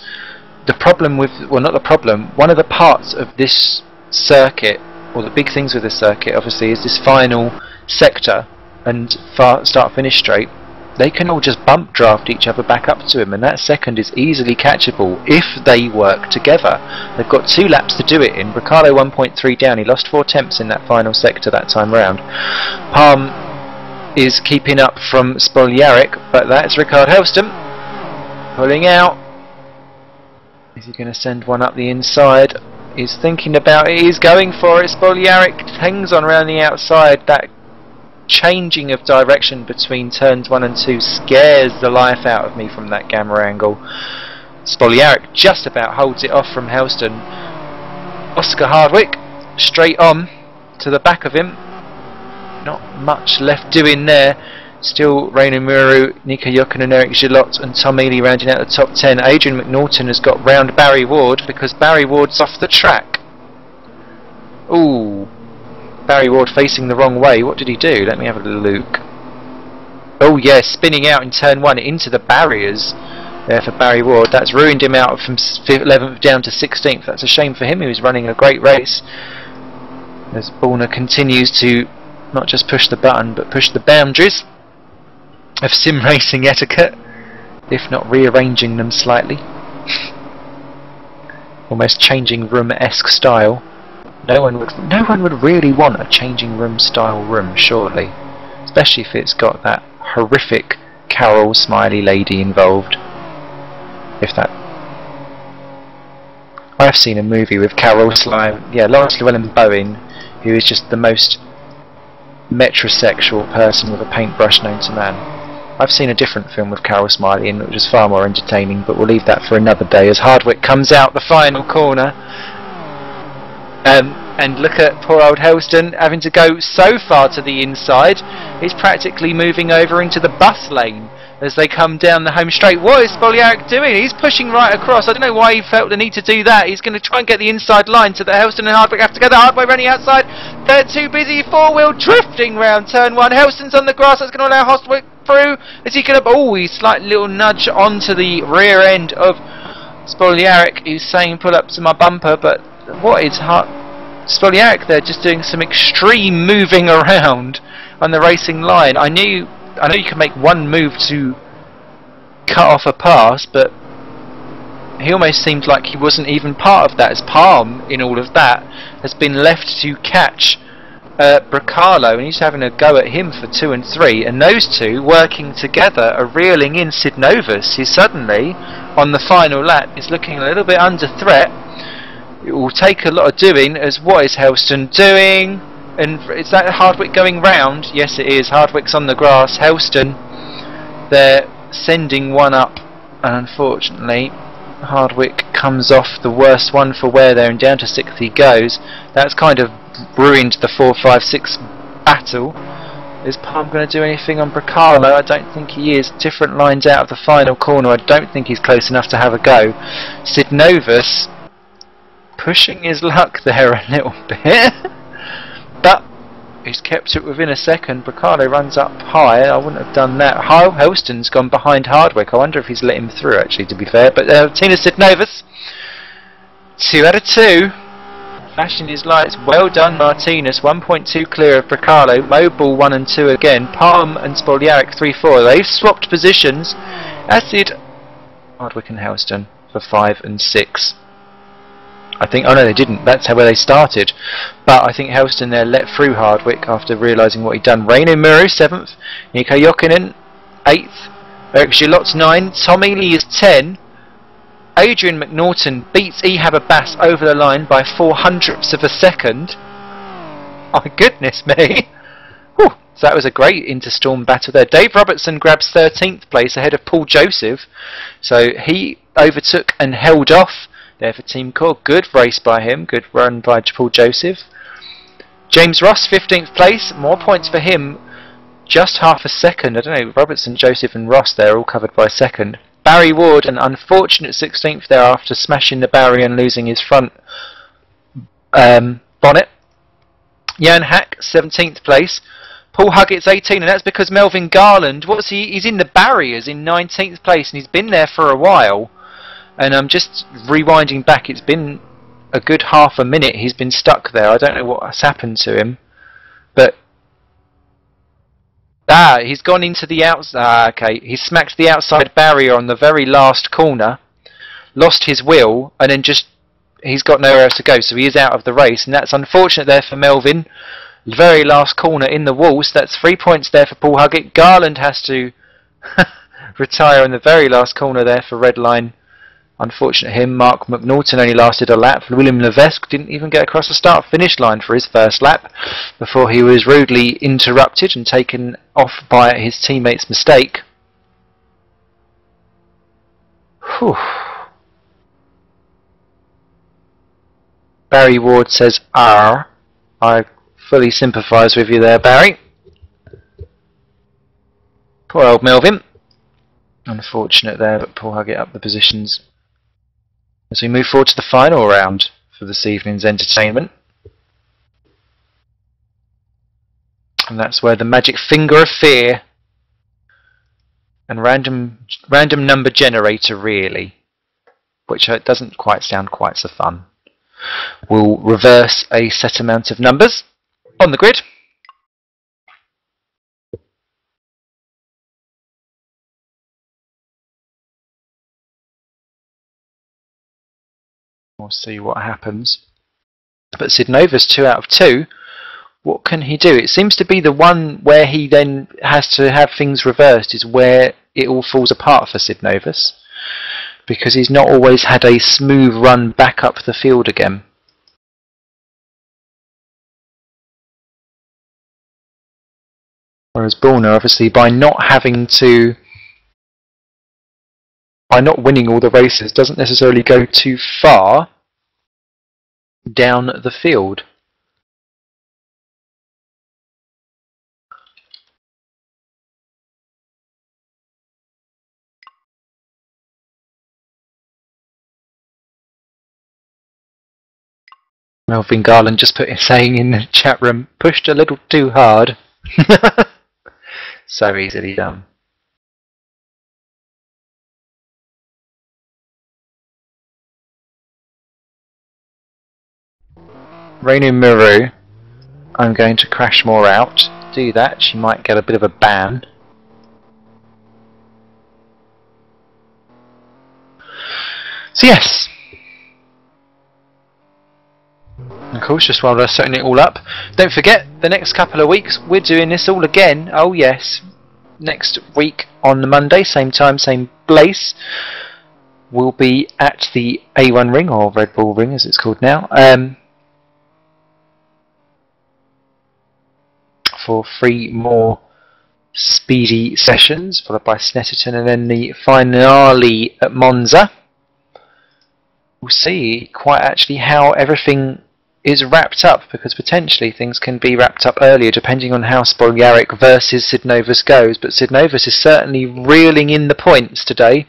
the problem with, well, not the problem, one of the parts of this circuit, or the big things with this circuit obviously, is this final sector and start finish straight. they can all just bump draft each other back up to him, and that second is easily catchable if they work together. They've got 2 laps to do it in. Bricalo 1.3 down, he lost 4 tenths in that final sector that time round. Palm is keeping up from Spoljaric, but that's Rickard Helston pulling out. Is he going to send one up the inside? He's thinking about it, he's going for it. Spoljaric hangs on around the outside. That changing of direction between turns 1 and 2 scares the life out of me from that camera angle. Spoljaric just about holds it off from Helston. Oscar Hardwick straight on to the back of him. Not much left doing there. Still Rainer Muru, Nico Jokinen, Eric Gillot and Tom Ely rounding out the top 10. Adrian McNaughton has got round Barry Ward because Barry Ward's off the track. Ooh, Barry Ward facing the wrong way. What did he do? Let me have a little look. Oh yeah, spinning out in turn 1 into the barriers there for Barry Ward. That's ruined him out from 11th down to 16th. That's a shame for him. He was running a great race. As Borna continues to not just push the button but push the boundaries of sim racing etiquette, if not rearranging them slightly. Almost changing room-esque style. No one would really want a changing room style room, surely, especially if it's got that horrific Carol smiley lady involved. If that, I've seen a movie with Carol Lawrence Llewellyn-Bowen, who is just the most metrosexual person with a paintbrush known to man. I've seen a different film with Carol Smiley and it was far more entertaining, but we'll leave that for another day as Hardwick comes out the final corner. And look at poor old Helston having to go so far to the inside, he's practically moving over into the bus lane as they come down the home straight. What is Spoljaric doing? He's pushing right across. I don't know why he felt the need to do that. He's going to try and get the inside line so that Helston and Hardwick have to go. The Hardwick running outside. They're too busy. 4-wheel drifting round turn 1. Helston's on the grass. That's going to allow Hardwick through. Is he going to... Oh, he's slight little nudge onto the rear end of Spoljaric. He's saying pull up to my bumper, but what is Spoljaric there just doing some extreme moving around on the racing line. I know you can make one move to cut off a pass, but he almost seemed like he wasn't even part of that, as Palm in all of that has been left to catch Bricalo, and he's having a go at him for 2 and 3, and those two working together are reeling in Sid Novus, who suddenly on the final lap is looking a little bit under threat. It will take a lot of doing, as what is Helston doing? And is that Hardwick going round? Yes it is. Hardwick's on the grass. Helston, they're sending one up, and unfortunately Hardwick comes off the worst one for wear there, and down to 6th he goes. That's kind of ruined the 4-5-6 battle. Is Palm going to do anything on Bricalo? I don't think he is. Different lines out of the final corner. I don't think he's close enough to have a go. Sid Novus pushing his luck there a little bit. But he's kept it within a second. Bricalo runs up high. I wouldn't have done that. Helston's gone behind Hardwick. I wonder if he's let him through, actually, to be fair. But Tina Sid Novus, 2 out of 2. Flashing his lights. Well done, Martinez. 1.2 clear of Bricalo. Mobile 1 and 2 again. Palm and Spoljaric 3-4. They've swapped positions, as did Hardwick and Helston for 5 and 6. I think, oh no they didn't, that's where they started, but I think Helston there let through Hardwick after realising what he'd done. Rainer Muru 7th, Nico Jokinen 8th, Eric Gillot 9, Tom Ely is 10, Adrian McNaughton beats Ehab Abbas over the line by 0.04 of a second. My goodness me. Whew. So that was a great interstorm battle there. Dave Robertson grabs 13th place ahead of Paul Joseph, so he overtook and held off there for Team Core. Good race by him, good run by Paul Joseph. James Ross 15th place, more points for him, just half a second. I don't know, Robertson, Joseph and Ross there all covered by a second. Barry Ward, an unfortunate 16th there after smashing the barrier and losing his front bonnet. Jan Hack 17th place. Paul Huggett's 18, and that's because Melvin Garland, he's in the barriers in 19th place, and he's been there for a while. And I'm just rewinding back, it's been a good half a minute he's been stuck there. I don't know what has happened to him, but Ah, he's gone into the outside. Ah, okay. He smacked the outside barrier on the very last corner, lost his wheel, and then just he's got nowhere else to go, so he is out of the race, and that's unfortunate there for Melvin. Very last corner in the wall, so that's 3 points there for Paul Huggett. Garland has to retire in the very last corner there for Redline. Unfortunate him. Mark McNaughton only lasted a lap. William Levesque didn't even get across the start-finish line for his first lap before he was rudely interrupted and taken off by his teammate's mistake. Whew. Barry Ward says R. I fully sympathise with you there, Barry. Poor old Melvin. Unfortunate there, but Paul Huggett up the positions as we move forward to the final round for this evening's entertainment. And that's where the magic finger of fear and random number generator, really, which doesn't quite sound quite so fun, will reverse a set amount of numbers on the grid. We'll see what happens. But Sid Nova's 2 out of 2. What can he do? It seems to be the one where he then has to have things reversed is where it all falls apart for Sid Novus, because he's not always had a smooth run back up the field again. Whereas Bullner, obviously, by not winning all the races, doesn't necessarily go too far down the field. Melvin Garland just saying in the chat room, pushed a little too hard. So easily done. Reinu Muru, I'm going to crash more out. Do that, she might get a bit of a ban. So yes. Of course, just while they're setting it all up, don't forget, the next couple of weeks we're doing this all again. Oh yes, next week on the Monday, same time, same place, we'll be at the A1 Ring, or Red Bull Ring as it's called now, for 3 more speedy sessions, followed by Snetterton, and then the finale at Monza. We'll see quite actually how everything is wrapped up, because potentially things can be wrapped up earlier depending on how Spoljaric versus Sid Novus goes. But Sid Novus is certainly reeling in the points today,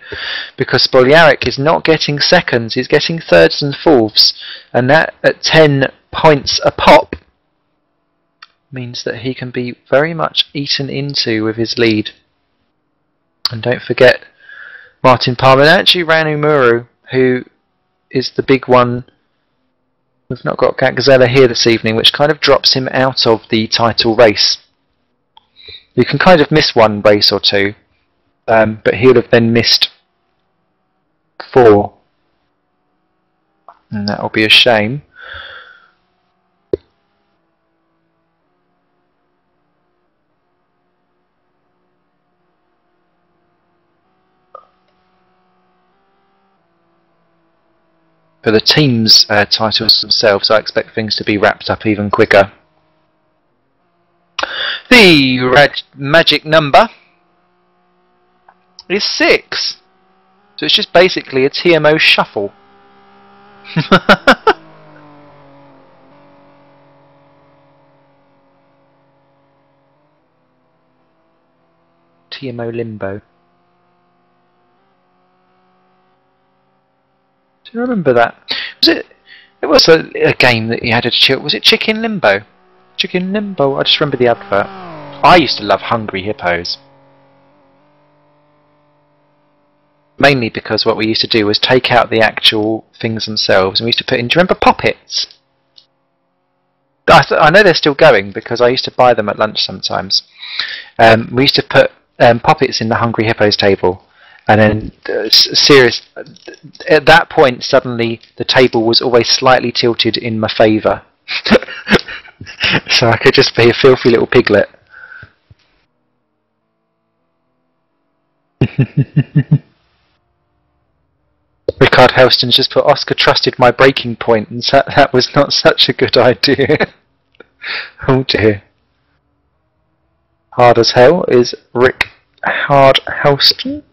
because Spoljaric is not getting seconds, he's getting thirds and fourths, and that at 10 points a pop means that he can be very much eaten into with his lead. And don't forget Martin Palmer, and actually Ranu Muru, who is the big one. We've not got Gazella here this evening, which kind of drops him out of the title race. You can kind of miss 1 race or 2, but he'll have then missed 4, and that will be a shame. For the team's titles themselves, I expect things to be wrapped up even quicker. The magic number is 6. So it's just basically a TMO shuffle. TMO limbo. Do you remember that? It was a game that you had to chill. Was it Chicken Limbo? Chicken Limbo. I just remember the advert. I used to love Hungry Hippos. Mainly because what we used to do was take out the actual things themselves and we used to put in, do you remember Poppets? I know they're still going because I used to buy them at lunch sometimes. We used to put poppets in the Hungry Hippos table, and then serious. At that point, suddenly the table was always slightly tilted in my favour, so I could just be a filthy little piglet. Rickard Helston's just put Oscar trusted my breaking point, and that was not such a good idea. Oh dear. Hard as hell is Rick Hard Helston.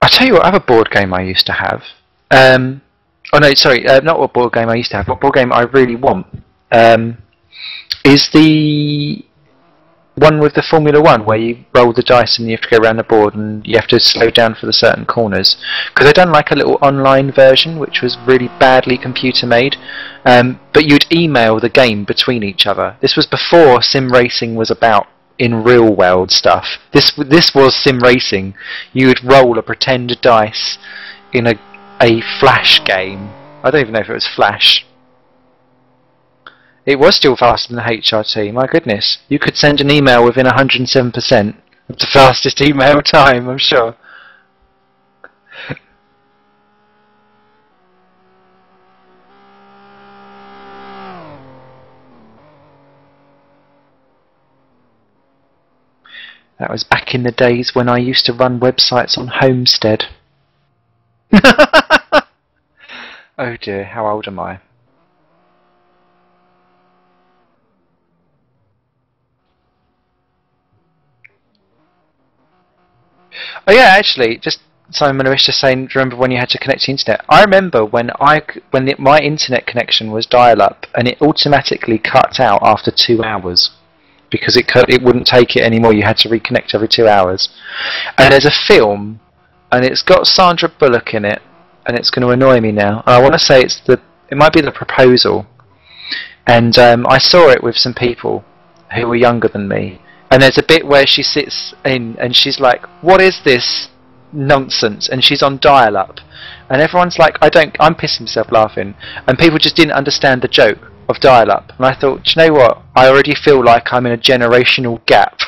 I tell you what other board game I used to have. Oh no, sorry, not what board game I used to have. What board game I really want is the one with the Formula 1 where you roll the dice and you have to go around the board and you have to slow down for the certain corners. Because they'd done like a little online version which was really badly computer made, but you'd email the game between each other. This was before sim racing was about in real world stuff. This was sim racing. You would roll a pretend dice in a Flash game. I don't even know if it was Flash. It was still faster than HRT, my goodness. You could send an email within 107% of the fastest email time, I'm sure. That was back in the days when I used to run websites on Homestead. Oh dear, how old am I? Oh yeah, actually, just Simon was just saying, do you remember when you had to connect to the internet? I remember when my internet connection was dial-up and it automatically cut out after 2 hours because it wouldn't take it anymore. You had to reconnect every 2 hours. And there's a film, and it's got Sandra Bullock in it, and it's going to annoy me now. And I want to say it might be The Proposal, and I saw it with some people who were younger than me. And there's a bit where she sits in and she's like, what is this nonsense? And she's on dial-up. And everyone's like, I'm pissing myself laughing. And people just didn't understand the joke of dial-up. And I thought, do you know what? I already feel like I'm in a generational gap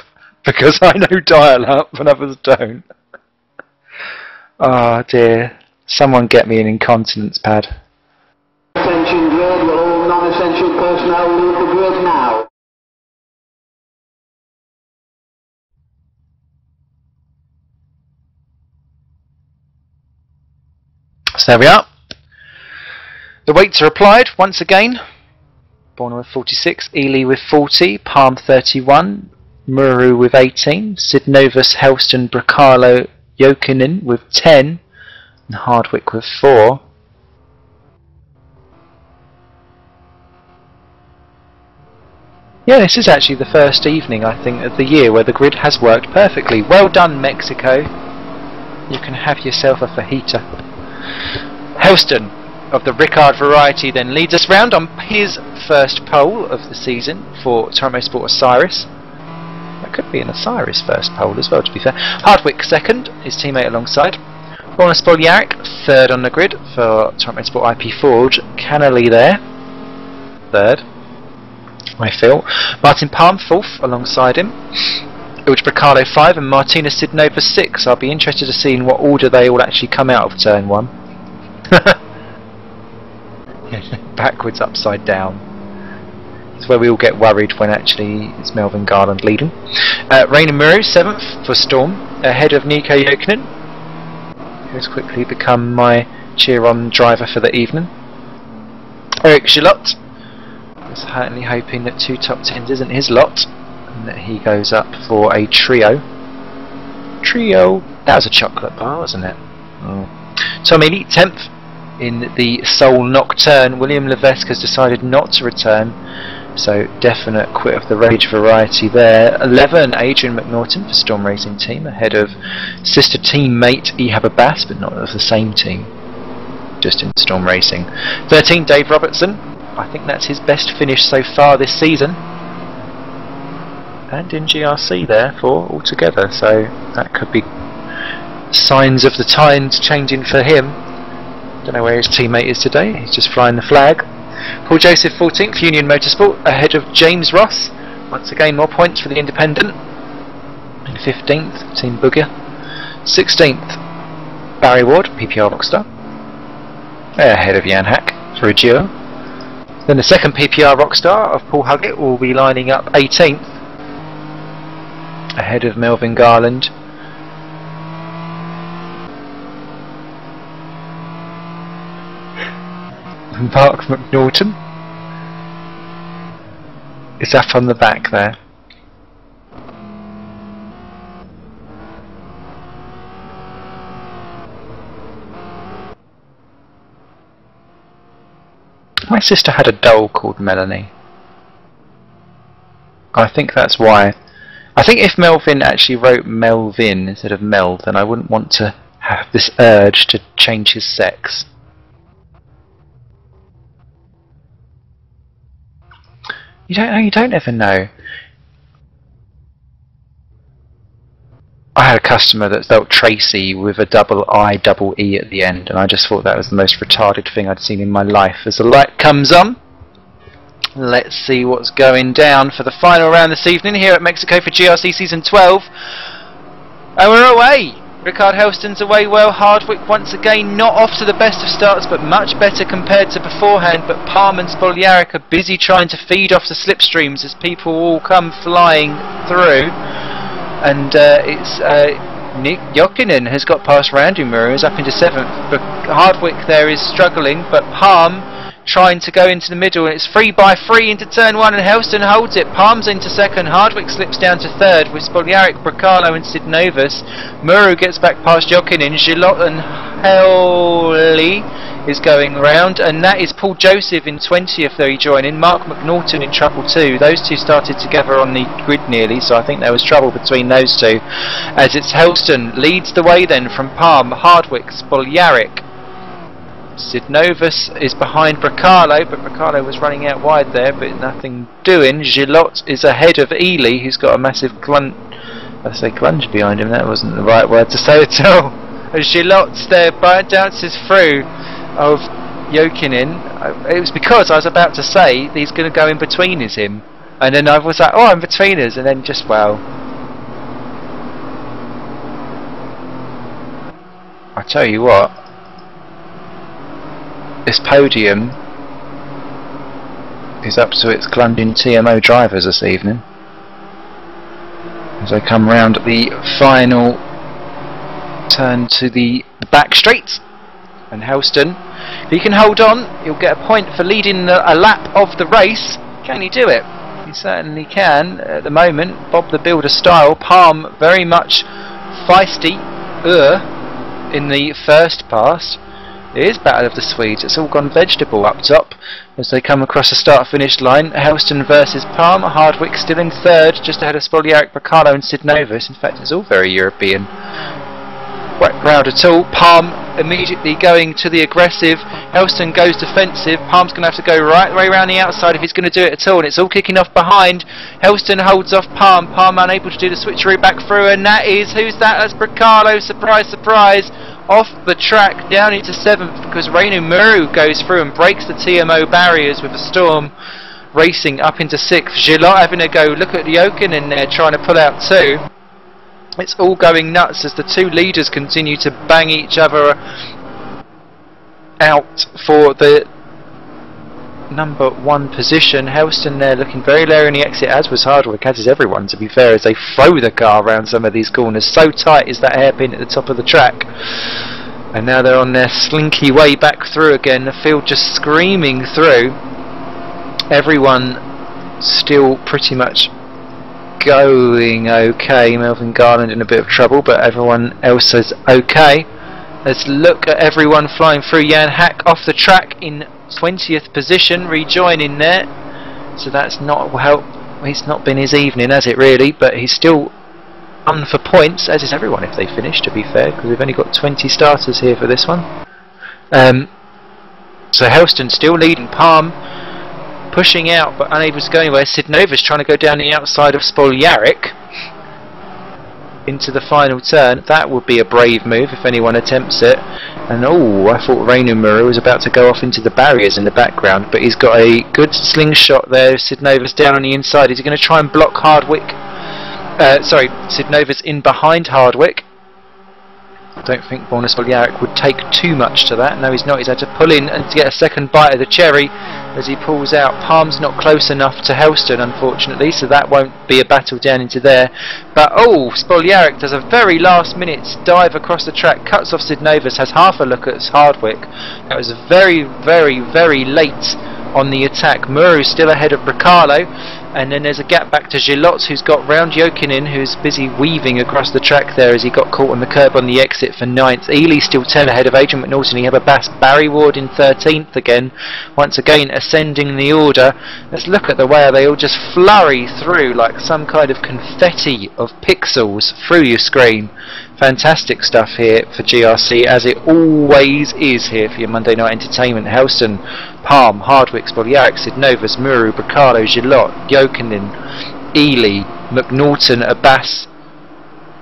because I know dial-up and others don't. Oh dear. Someone get me an incontinence pad. Attention grid, will all non-essential personnel leave the grid now? So there we are. The weights are applied once again. Borna with 46, Ely with 40, Palm 31, Muru with 18, Sidnovus, Helston, Bracalo, Jokinen with 10, and Hardwick with 4. Yeah, this is actually the first evening, I think, of the year where the grid has worked perfectly. Well done, Mexico. You can have yourself a fajita. Helston of the Rickard variety then leads us round on his first pole of the season for Toronto Sport Osiris. That could be an Osiris first pole as well, to be fair. Hardwick second, his teammate alongside. Borna Spoljaric third on the grid for Toronto Sport IP Forge. Cannelly there, third, I feel. Martin Palm fourth alongside him. Ilge Bracalo 5 and Martina Sidnova 6. I'll be interested to see in what order they all actually come out of turn 1. Backwards, upside down. It's where we all get worried when actually it's Melvin Garland leading. Raina Muru 7th for Storm, ahead of Nico Jokinen, who's quickly become my cheer-on driver for the evening. Eric Gillot is certainly hoping that 2 top 10s isn't his lot, and that he goes up for a trio. That was a chocolate bar, wasn't it? Oh. Tom Ely 10th in the Soul Nocturne. William Levesque has decided not to return, so definite quit of the Rage variety there. 11, Adrian McNaughton for Storm Racing Team, ahead of sister teammate Ehab Abbas, but not of the same team, just in Storm Racing. 13, Dave Robertson. I think that's his best finish so far this season, and in GRC therefore altogether, so that could be signs of the times changing for him. Don't know where his teammate is today, he's just flying the flag. Paul Joseph 14th, Union Motorsport, ahead of James Ross. Once again more points for the independent. In 15th, Team Booger. 16th, Barry Ward, PPR Rockstar. Ahead of Jan Hack for a duo. Then the second PPR Rockstar of Paul Huggett will be lining up 18th. Ahead of Melvin Garland. Mark McNaughton is up on the back there. My sister had a doll called Melanie. I think that's why. I think if Melvin actually wrote Melvin instead of Mel, then I wouldn't want to have this urge to change his sex. You don't know, you don't ever know. I had a customer that spelled Tracy with a double I double E at the end, and I just thought that was the most retarded thing I'd seen in my life. As the light comes on, let's see what's going down for the final round this evening here at Mexico for GRC Season 12. And we're away! Rickard Helston's away well. Hardwick once again not off to the best of starts, but much better compared to beforehand. But Palm and Spoljaric are busy trying to feed off the slipstreams as people all come flying through. And it's Nick Jokinen has got past Randy Murray, is up into 7th. But Hardwick there is struggling, but Palm trying to go into the middle, and it's 3 by 3 into turn 1, and Helston holds it. Palm's into 2nd, Hardwick slips down to 3rd with Spoljaric, Bracalo and Sidnovus. Muru gets back past Jokinen, Gillot and Howley is going round, and that is Paul Joseph in 20th there he joining. Mark McNaughton in trouble too. Those two started together on the grid nearly, so I think there was trouble between those two. As it's Helston leads the way then from Palm, Hardwick, Spoljaric. Sidnovus is behind Bracalo, but Bracalo was running out wide there, but nothing doing. Gillot is ahead of Ely, who's got a massive clunge. I say clunge behind him, that wasn't the right word to say at all. As Gillot's there, dances through of Jokinen. It was because I was about to say he's going to go in between is him, and then I was like, oh, in between us, and then just, well, I tell you what, this podium is up to its clunging TMO drivers this evening as they come round the final turn to the back straight. And Helston, if he can hold on, he'll get a point for leading a lap of the race. Can he do it? He certainly can at the moment. Bob the Builder style. Palm very much feisty in the first pass. It is Battle of the Swedes. It's all gone vegetable up top as they come across the start-finish line. Helston versus Palm. Hardwick still in 3rd, just ahead of Spoljaric, Bracalo and Sidnovus. In fact, it's all very European. Wet ground at all. Palm immediately going to the aggressive. Helston goes defensive. Palm's going to have to go right the way around the outside if he's going to do it at all, and it's all kicking off behind. Helston holds off Palm. Palm unable to do the switcheroo back through, and that is, who's that? That's Bracalo. Surprise, surprise. Off the track down into 7th because Reinu Muru goes through and breaks the TMO barriers with a storm. Racing up into 6th. Gillot having a go. Look at Jokinen in there trying to pull out 2. It's all going nuts as the two leaders continue to bang each other out for the number 1 position. Helston there looking very low in the exit, as was Hardwick, as is everyone to be fair, as they throw the car around some of these corners. So tight is that hairpin at the top of the track. And now they're on their slinky way back through again, the field just screaming through. Everyone still pretty much going okay. Melvin Garland in a bit of trouble, but everyone else is okay. Let's look at everyone flying through. Jan Hack off the track in 20th position, rejoining there. So that's not help. It's not been his evening, has it really? But he's still on for points, as is everyone if they finish, to be fair, because we've only got 20 starters here for this one. So Helston still leading. Palm pushing out but unable to go anywhere. Sidnovus trying to go down the outside of Spoljaric into the final turn. That would be a brave move if anyone attempts it. And oh, I thought Reinu Muru was about to go off into the barriers in the background, but he's got a good slingshot there. Sid Novus down on the inside. Is he going to try and block Hardwick? Sorry, Sid Novus in behind Hardwick. I don't think Borna Spoljaric would take too much to that. No, he's not. He's had to pull in and to get a second bite of the cherry as he pulls out. Palm's not close enough to Helston, unfortunately, so that won't be a battle down into there. But oh, Spoljaric does a very last minute dive across the track, cuts off Sid Novus, has half a look at Hardwick. That was very, very, very late on the attack. Muru's still ahead of Bricalo, and then there's a gap back to Gilot, who's got round Jokinen, who's busy weaving across the track there as he got caught on the curb on the exit for 9th. Ely's still 10 ahead of Adrian McNaughton. You have a Bass Barry Ward in 13th again, once again ascending the order. Let's look at the way they all just flurry through like some kind of confetti of pixels through your screen. Fantastic stuff here for GRC, as it always is here for your Monday Night Entertainment. Helston, Palm, Hardwick, Spoljaric, Sid Novus, Muru, Bricalo, Gilot, Jokinen, Ely, McNaughton, Abbas,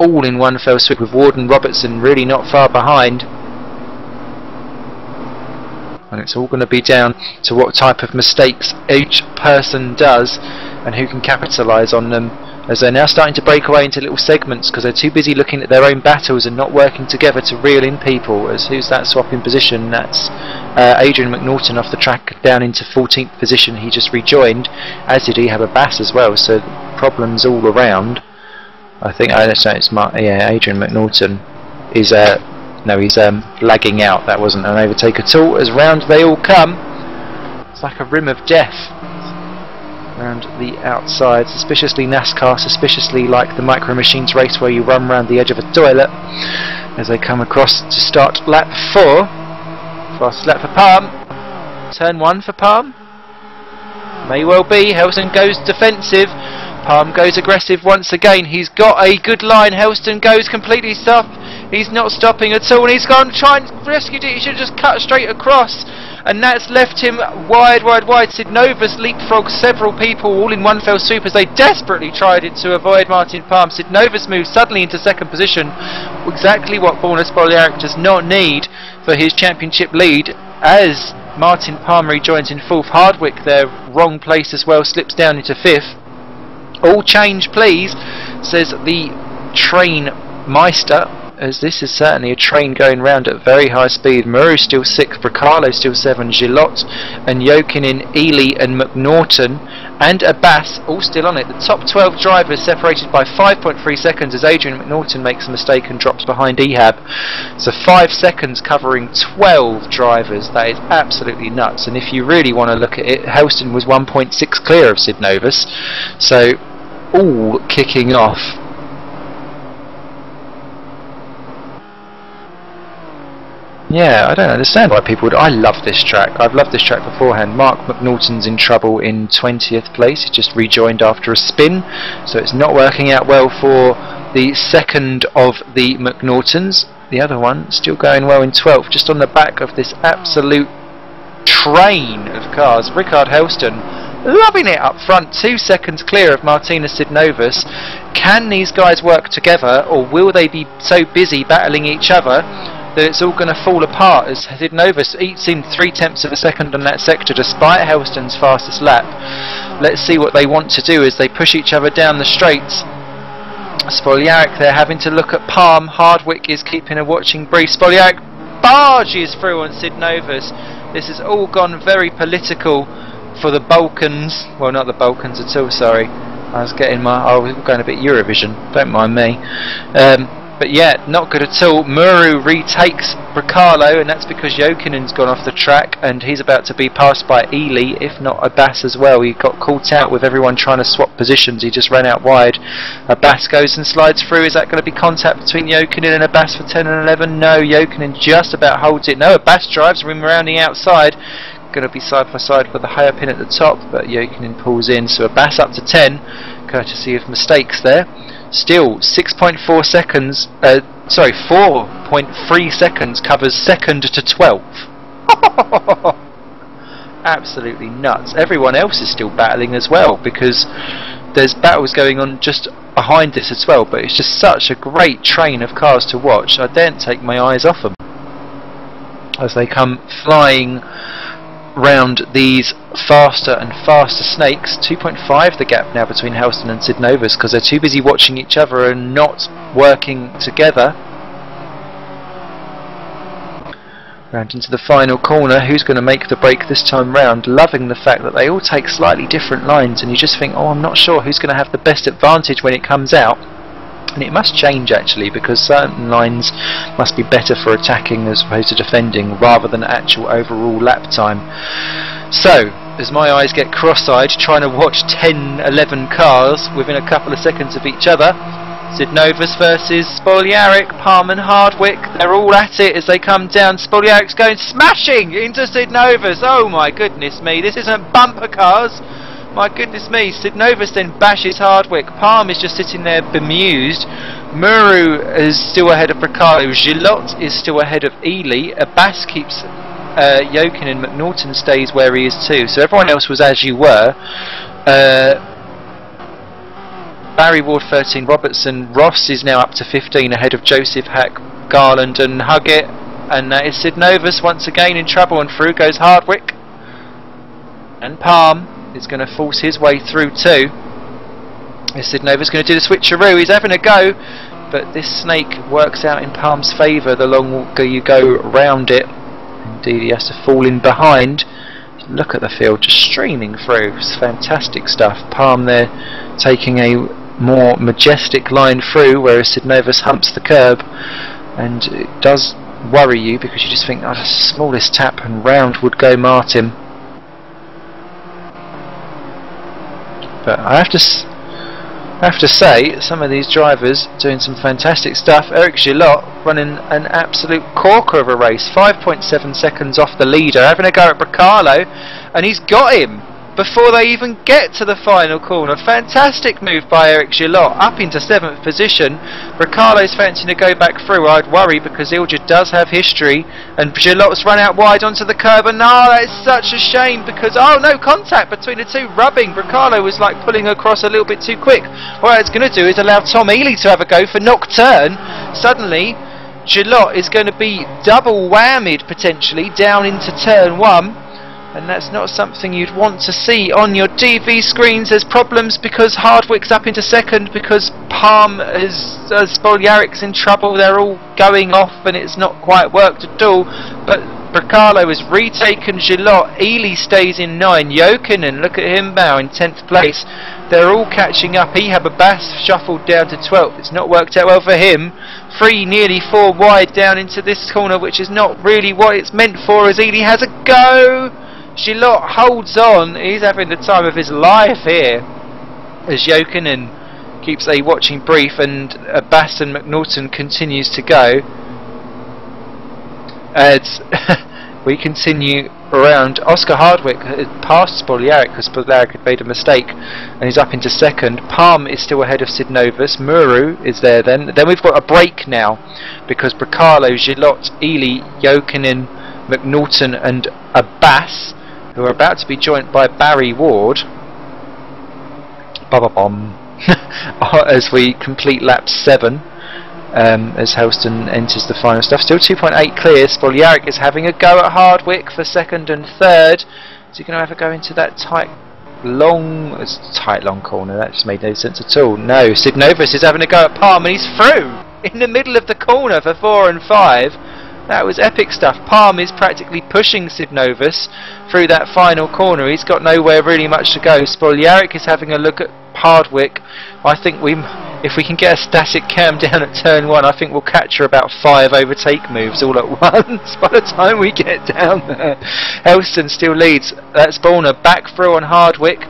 all in one fell swoop, with Ward and Robertson really not far behind. And it's all going to be down to what type of mistakes each person does and who can capitalise on them, as they're now starting to break away into little segments because they're too busy looking at their own battles and not working together to reel in people. As who's that swap in position? That's Adrian McNaughton off the track down into 14th position. He just rejoined, as did he have a Bass as well, so problems all around. I think Adrian McNaughton is no, he's lagging out. That wasn't an overtake at all, as round they all come. It's like a rim of death around the outside, suspiciously NASCAR, suspiciously like the Micro Machines race where you run around the edge of a toilet, as they come across to start lap 4. Fastest lap for Palm. Turn 1 for Palm. May well be. Helston goes defensive. Palm goes aggressive once again. He's got a good line. Helston goes completely soft. He's not stopping at all, and he's gone to try and rescue it. He should have just cut straight across, and that's left him wide, wide, wide. Sid Novus leapfrogs several people all in one fell swoop as they desperately tried it to avoid Martin Palm. Sid Novus moves suddenly into second position, exactly what Borna Spoljaric does not need for his championship lead, as Martin Palm rejoins in 4th. Hardwick there, wrong place as well, slips down into 5th. All change please, says the train meister, as this is certainly a train going round at very high speed. Muru still 6th, Bricalo still 7, Gilot and Jokinen, Ely and McNaughton and Abbas all still on it. The top 12 drivers separated by 5.3 seconds as Adrian McNaughton makes a mistake and drops behind Ehab. So 5 seconds covering 12 drivers. That is absolutely nuts, and if you really want to look at it, Helston was 1.6 clear of Sid Novus. So all kicking off. Yeah, I don't understand why people would. I love this track. I've loved this track beforehand. Mark McNaughton's in trouble in 20th place. He just rejoined after a spin, so it's not working out well for the second of the McNaughtons. The other one still going well in 12th, just on the back of this absolute train of cars. Rickard Helston loving it up front, 2 seconds clear of Martina Sid Novus. Can these guys work together, or will they be so busy battling each other that it's all going to fall apart, as Sid Novus eats in 3/10 of a second on that sector despite Helston's fastest lap. Let's see what they want to do as they push each other down the straights. Spoljaric there having to look at Palm. Hardwick is keeping a watching brief. Spoljaric barges through on Sid Novus. This has all gone very political for the Balkans. Well, not the Balkans at all, sorry. I was going a bit Eurovision, don't mind me. But yeah, not good at all. Muru retakes Bricalo, and that's because Jokinen's gone off the track and he's about to be passed by Ely, if not Abbas as well. He got caught out with everyone trying to swap positions. He just ran out wide. Abbas goes and slides through. Is that going to be contact between Jokinen and Abbas for 10 and 11? No, Jokinen just about holds it. No, Abbas drives him around the outside. Going to be side by side for the higher pin at the top, but Jokinen pulls in, so Abbas up to 10, courtesy of mistakes there. Still 6.4 seconds, 4.3 seconds covers second to 12th. Absolutely nuts. Everyone else is still battling as well, because there's battles going on just behind this as well, but it's just such a great train of cars to watch. I daren't take my eyes off them as they come flying round these faster and faster snakes. 2.5 the gap now between Helston and Sid Novus, because they're too busy watching each other and not working together. Round into the final corner. Who's going to make the break this time round? Loving the fact that they all take slightly different lines, and you just think, oh, I'm not sure who's going to have the best advantage when it comes out. And it must change actually, because certain lines must be better for attacking as opposed to defending, rather than actual overall lap time. So, as my eyes get cross-eyed trying to watch 10-11 cars within a couple of seconds of each other, Sid Novus versus Spoljaric, Palm and Hardwick, they're all at it as they come down. Spoljaric's going smashing into Sid Novus. Oh my goodness me, this isn't bumper cars. My goodness me, Sid Novus then bashes Hardwick. Palm is just sitting there bemused. Muru is still ahead of Bricalo. Gilot is still ahead of Ely. Abbas keeps Jokin, and McNaughton stays where he is too. So everyone else was as you were. Barry Ward 13, Robertson, Ross is now up to 15 ahead of Joseph Hack, Garland and Huggett, and that is Sid Novus once again in trouble, and through goes Hardwick, and Palm is going to force his way through too. Is Sid Novus going to do the switcheroo? He's having a go, but this snake works out in Palm's favour the longer you go round it. Indeed, he has to fall in behind. Look at the field just streaming through. It's fantastic stuff. Palm there taking a more majestic line through, whereas Sid Novus humps the curb, and it does worry you because you just think, oh, the smallest tap and round would go Martin. But I have to say, some of these drivers doing some fantastic stuff. Eric Gilot running an absolute corker of a race, 5.7 seconds off the leader, having a go at Bricalo, and he's got him before they even get to the final corner. Fantastic move by Eric Gilot, up into 7th position. Bricalo's fancying to go back through. I'd worry because Ilja does have history, and Gilot's run out wide onto the curb, and that is such a shame because, oh no, contact between the two, rubbing. Bricalo was like pulling across a little bit too quick. What it's going to do is allow Tom Ely to have a go for nocturne. Suddenly Gilot is going to be double whammied potentially down into turn 1. And that's not something you'd want to see on your DV screens. There's problems because Hardwick's up into second, because Palm is Spoljaric's in trouble. They're all going off and it's not quite worked at all. But Bricalo has retaken Gilot. Ely stays in 9. Jokinen, look at him now in 10th place. They're all catching up. Abbas shuffled down to 12th. It's not worked out well for him. 3, nearly 4 wide down into this corner, which is not really what it's meant for, as Ely has a go. Gilot holds on. He's having the time of his life here as Jokinen keeps a watching brief, and Abbas and McNaughton continues to go. As we continue around, Oscar Hardwick passed Spoljaric because Spoljaric had made a mistake and he's up into second. Palm is still ahead of Sid Novus. Muru is there then. Then we've got a break now because Bricalo, Gilot, Ely, Jokinen, McNaughton and Abbas, who are about to be joined by Barry Ward, as we complete lap 7, as Helston enters the final stuff. Still 2.8 clear. Spoljaric is having a go at Hardwick for second and third. Is he going to have a go into that tight long corner? That just made no sense at all. No, Sid Novus is having a go at Palm, and he's through in the middle of the corner for 4 and 5. That was epic stuff. Palm is practically pushing Sid Novus through that final corner. He's got nowhere really much to go. Spoljaric is having a look at Hardwick. I think if we can get a static cam down at turn 1, I think we'll capture about 5 overtake moves all at once by the time we get down there. Helston still leads. That's Borner back through on Hardwick.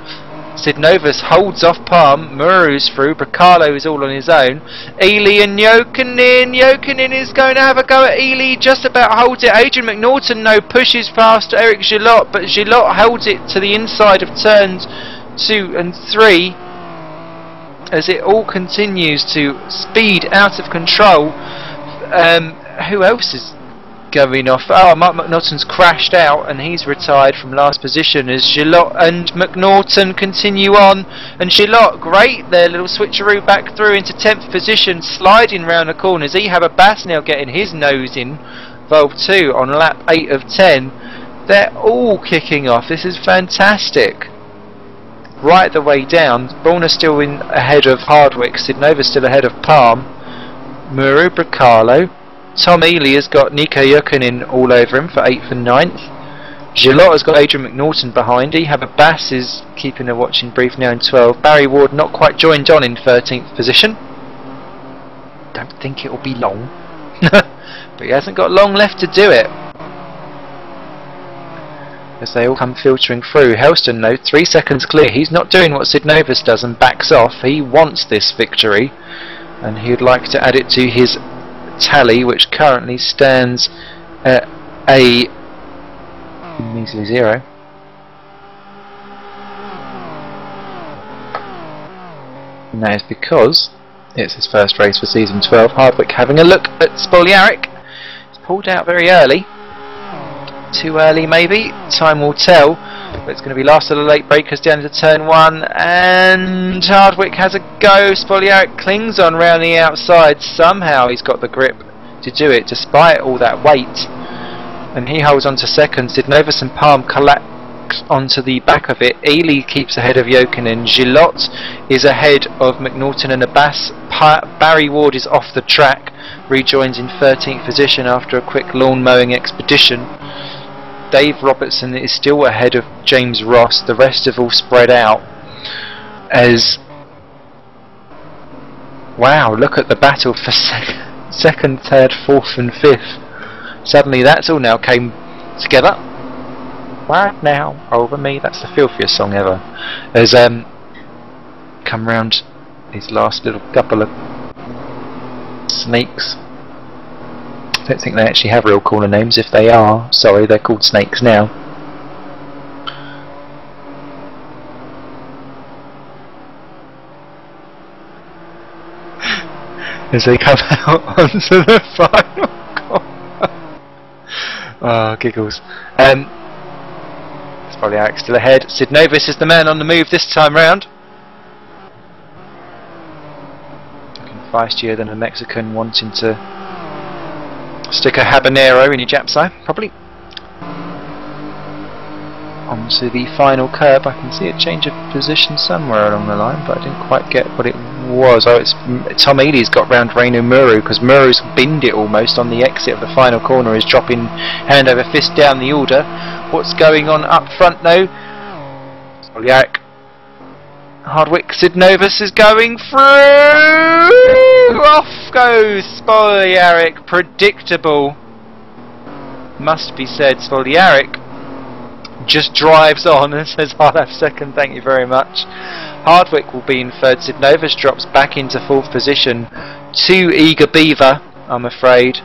Sid Novus holds off Palm. Muru's through. Bricalo is all on his own. Ely and Jokinen. Jokinen is going to have a go at Ely. Just about holds it. Adrian McNaughton pushes past Eric Gilot, but Gilot holds it to the inside of turns 2 and 3 as it all continues to speed out of control. Who else is going off. Oh, Mark McNaughton's crashed out and he's retired from last position as Gillott and McNaughton continue on. And Gillott, great, their little switcheroo back through into 10th position, sliding round the corners. Ehab Abbas now getting his nose in Valve 2 on lap 8 of 10. They're all kicking off. This is fantastic. Right the way down. Borna still in ahead of Hardwick. Sidnova still ahead of Palm. Muru Bracalo. Tom Ely has got Nico Jökkönen all over him for 8th and 9th. Gillott has got Adrian McNaughton behind. Ehab Abbas is keeping a watching brief now in 12th. Barry Ward not quite joined on in 13th position. Don't think it will be long. But he hasn't got long left to do it. As they all come filtering through. Helston though, 3 seconds clear. He's not doing what Sid Novus does and backs off. He wants this victory and he'd like to add it to his tally, which currently stands at a measly 0. And that is because it's his first race for season 12. Hardwick having a look at Spoljaric. He's pulled out very early. Too early maybe, time will tell, but it's going to be last of the late breakers down into turn 1 and Hardwick has a go. Spoljaric clings on round the outside. Somehow he's got the grip to do it despite all that weight and he holds on to second. Sidnovus and Palm collect onto the back of it. Ely keeps ahead of Jökkönen. Gillott is ahead of McNaughton and Abbas. Barry Ward is off the track, rejoins in 13th position after a quick lawn mowing expedition. Dave Robertson is still ahead of James Ross. The rest have all spread out as... Wow, look at the battle for second, third, fourth and fifth. Suddenly that's all now came together. Right now, over me, that's the filthiest song ever. As come round these last little couple of snakes. I don't think they actually have real corner names. If they are, sorry, they're called snakes now. As they come out onto the final corner. Oh, giggles. It's probably Alex still ahead. Sid Novus is the man on the move this time round. Looking feistier than a Mexican wanting to stick a habanero in your Jap's eye, probably. Onto the final curb. I can see a change of position somewhere along the line, but I didn't quite get what it was. Oh, it's Tom Ely's got round Reino Muru, because Muru's binned it almost on the exit of the final corner. Is dropping hand over fist down the order. What's going on up front though? Spoljaric. Hardwick. Sid Novus is going through. Off goes Spoljaric. Predictable, must be said. Spoljaric just drives on and says, I'll have second, thank you very much. Hardwick will be in third. Sid Novus drops back into fourth position. Too eager Beaver, I'm afraid.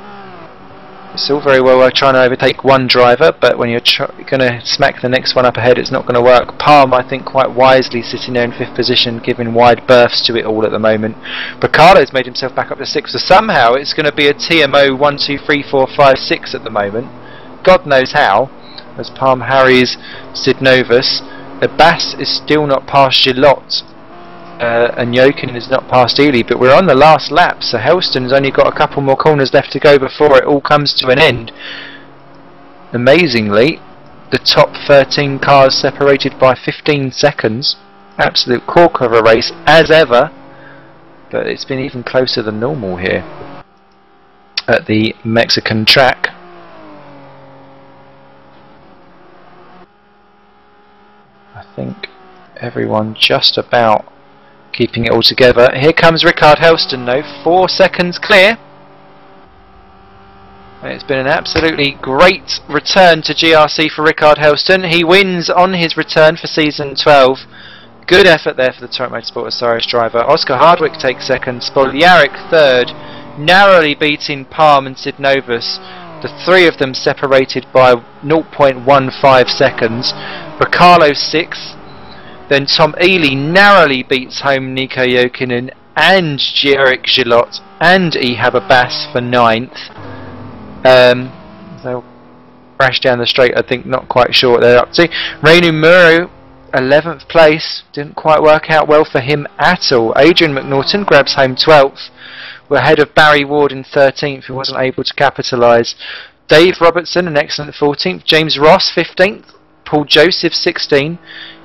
It's all very well trying to overtake one driver, but when you're going to smack the next one up ahead, it's not going to work. Palm, I think, quite wisely sitting there in fifth position, giving wide berths to it all at the moment. Bracalo's made himself back up to sixth, so somehow it's going to be a TMO 1, 2, 3, 4, 5, 6 at the moment. God knows how, as Palm harries Sid Novus. Abbas is still not past Gillott. And Jökkönen is not past Ely, but we're on the last lap, so Helston's only got a couple more corners left to go before it all comes to an end. Amazingly, the top 13 cars separated by 15 seconds. Absolute corker of a race as ever, but it's been even closer than normal here at the Mexican track. I think everyone just about keeping it all together. Here comes Rickard Helston though, 4 seconds clear. And it's been an absolutely great return to GRC for Rickard Helston. He wins on his return for season 12. Good effort there for the Torrent Motorsport Osiris driver. Oscar Hardwick takes second, Spoljaric third, narrowly beating Palm and Sid Novus. The three of them separated by 0.15 seconds. Bracalo sixth. Then Tom Ely narrowly beats home Nico Jökkönen and Eric Gillott and Ehab Abbas for 9th. they'll crash down the straight. I think not quite sure what they're up to. Reinu Muro, 11th place, didn't quite work out well for him at all. Adrian McNaughton grabs home 12th. We're ahead of Barry Ward in 13th, who wasn't able to capitalise. Dave Robertson, an excellent 14th. James Ross, 15th. Paul Joseph, 16th.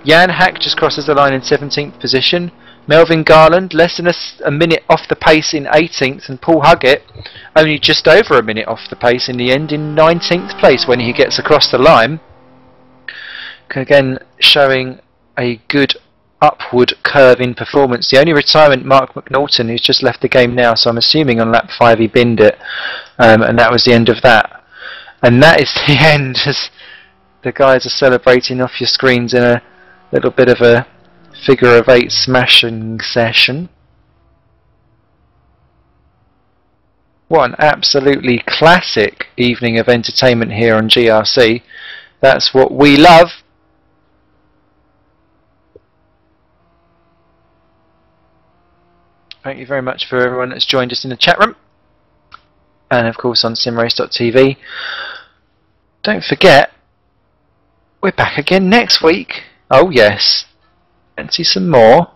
Jan Hack just crosses the line in 17th position. Melvin Garland, less than a minute off the pace in 18th, and Paul Huggett, only just over a minute off the pace in the end in 19th place when he gets across the line. Again, showing a good upward curve in performance. The only retirement, Mark McNaughton, who's just left the game now, so I'm assuming on lap 5 he binned it, and that was the end of that. And that is the end, as the guys are celebrating off your screens in a little bit of a figure of 8 smashing session. What an absolutely classic evening of entertainment here on GRC. That's what we love. Thank you very much for everyone that's joined us in the chat room, and of course on simrace.tv. Don't forget, we're back again next week. Oh yes, fancy some more?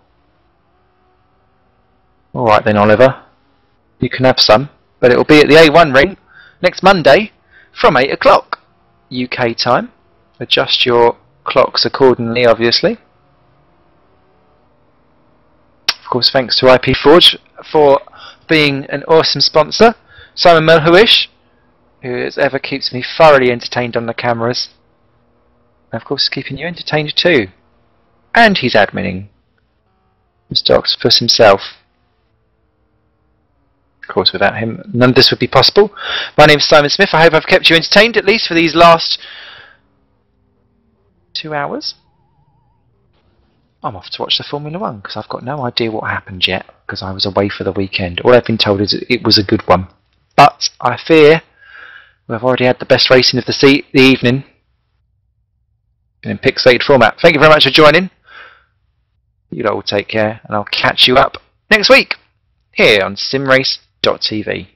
Alright then, Oliver, you can have some, but it will be at the A1 ring next Monday from 8 o'clock UK time. Adjust your clocks accordingly, obviously. Of course, thanks to IP Forge for being an awesome sponsor. Simon Melhuish, who as ever keeps me thoroughly entertained on the cameras. And of course, keeping you entertained too. And he's adminning Mr. Octopus himself. Of course, without him, none of this would be possible. My name is Simon Smith. I hope I've kept you entertained, at least for these last 2 hours. I'm off to watch the Formula 1 because I've got no idea what happened yet because I was away for the weekend. All I've been told is it was a good one. But I fear we've already had the best racing of the evening in pixelated format. Thank you very much for joining. You all take care, and I'll catch you up next week here on simrace.tv.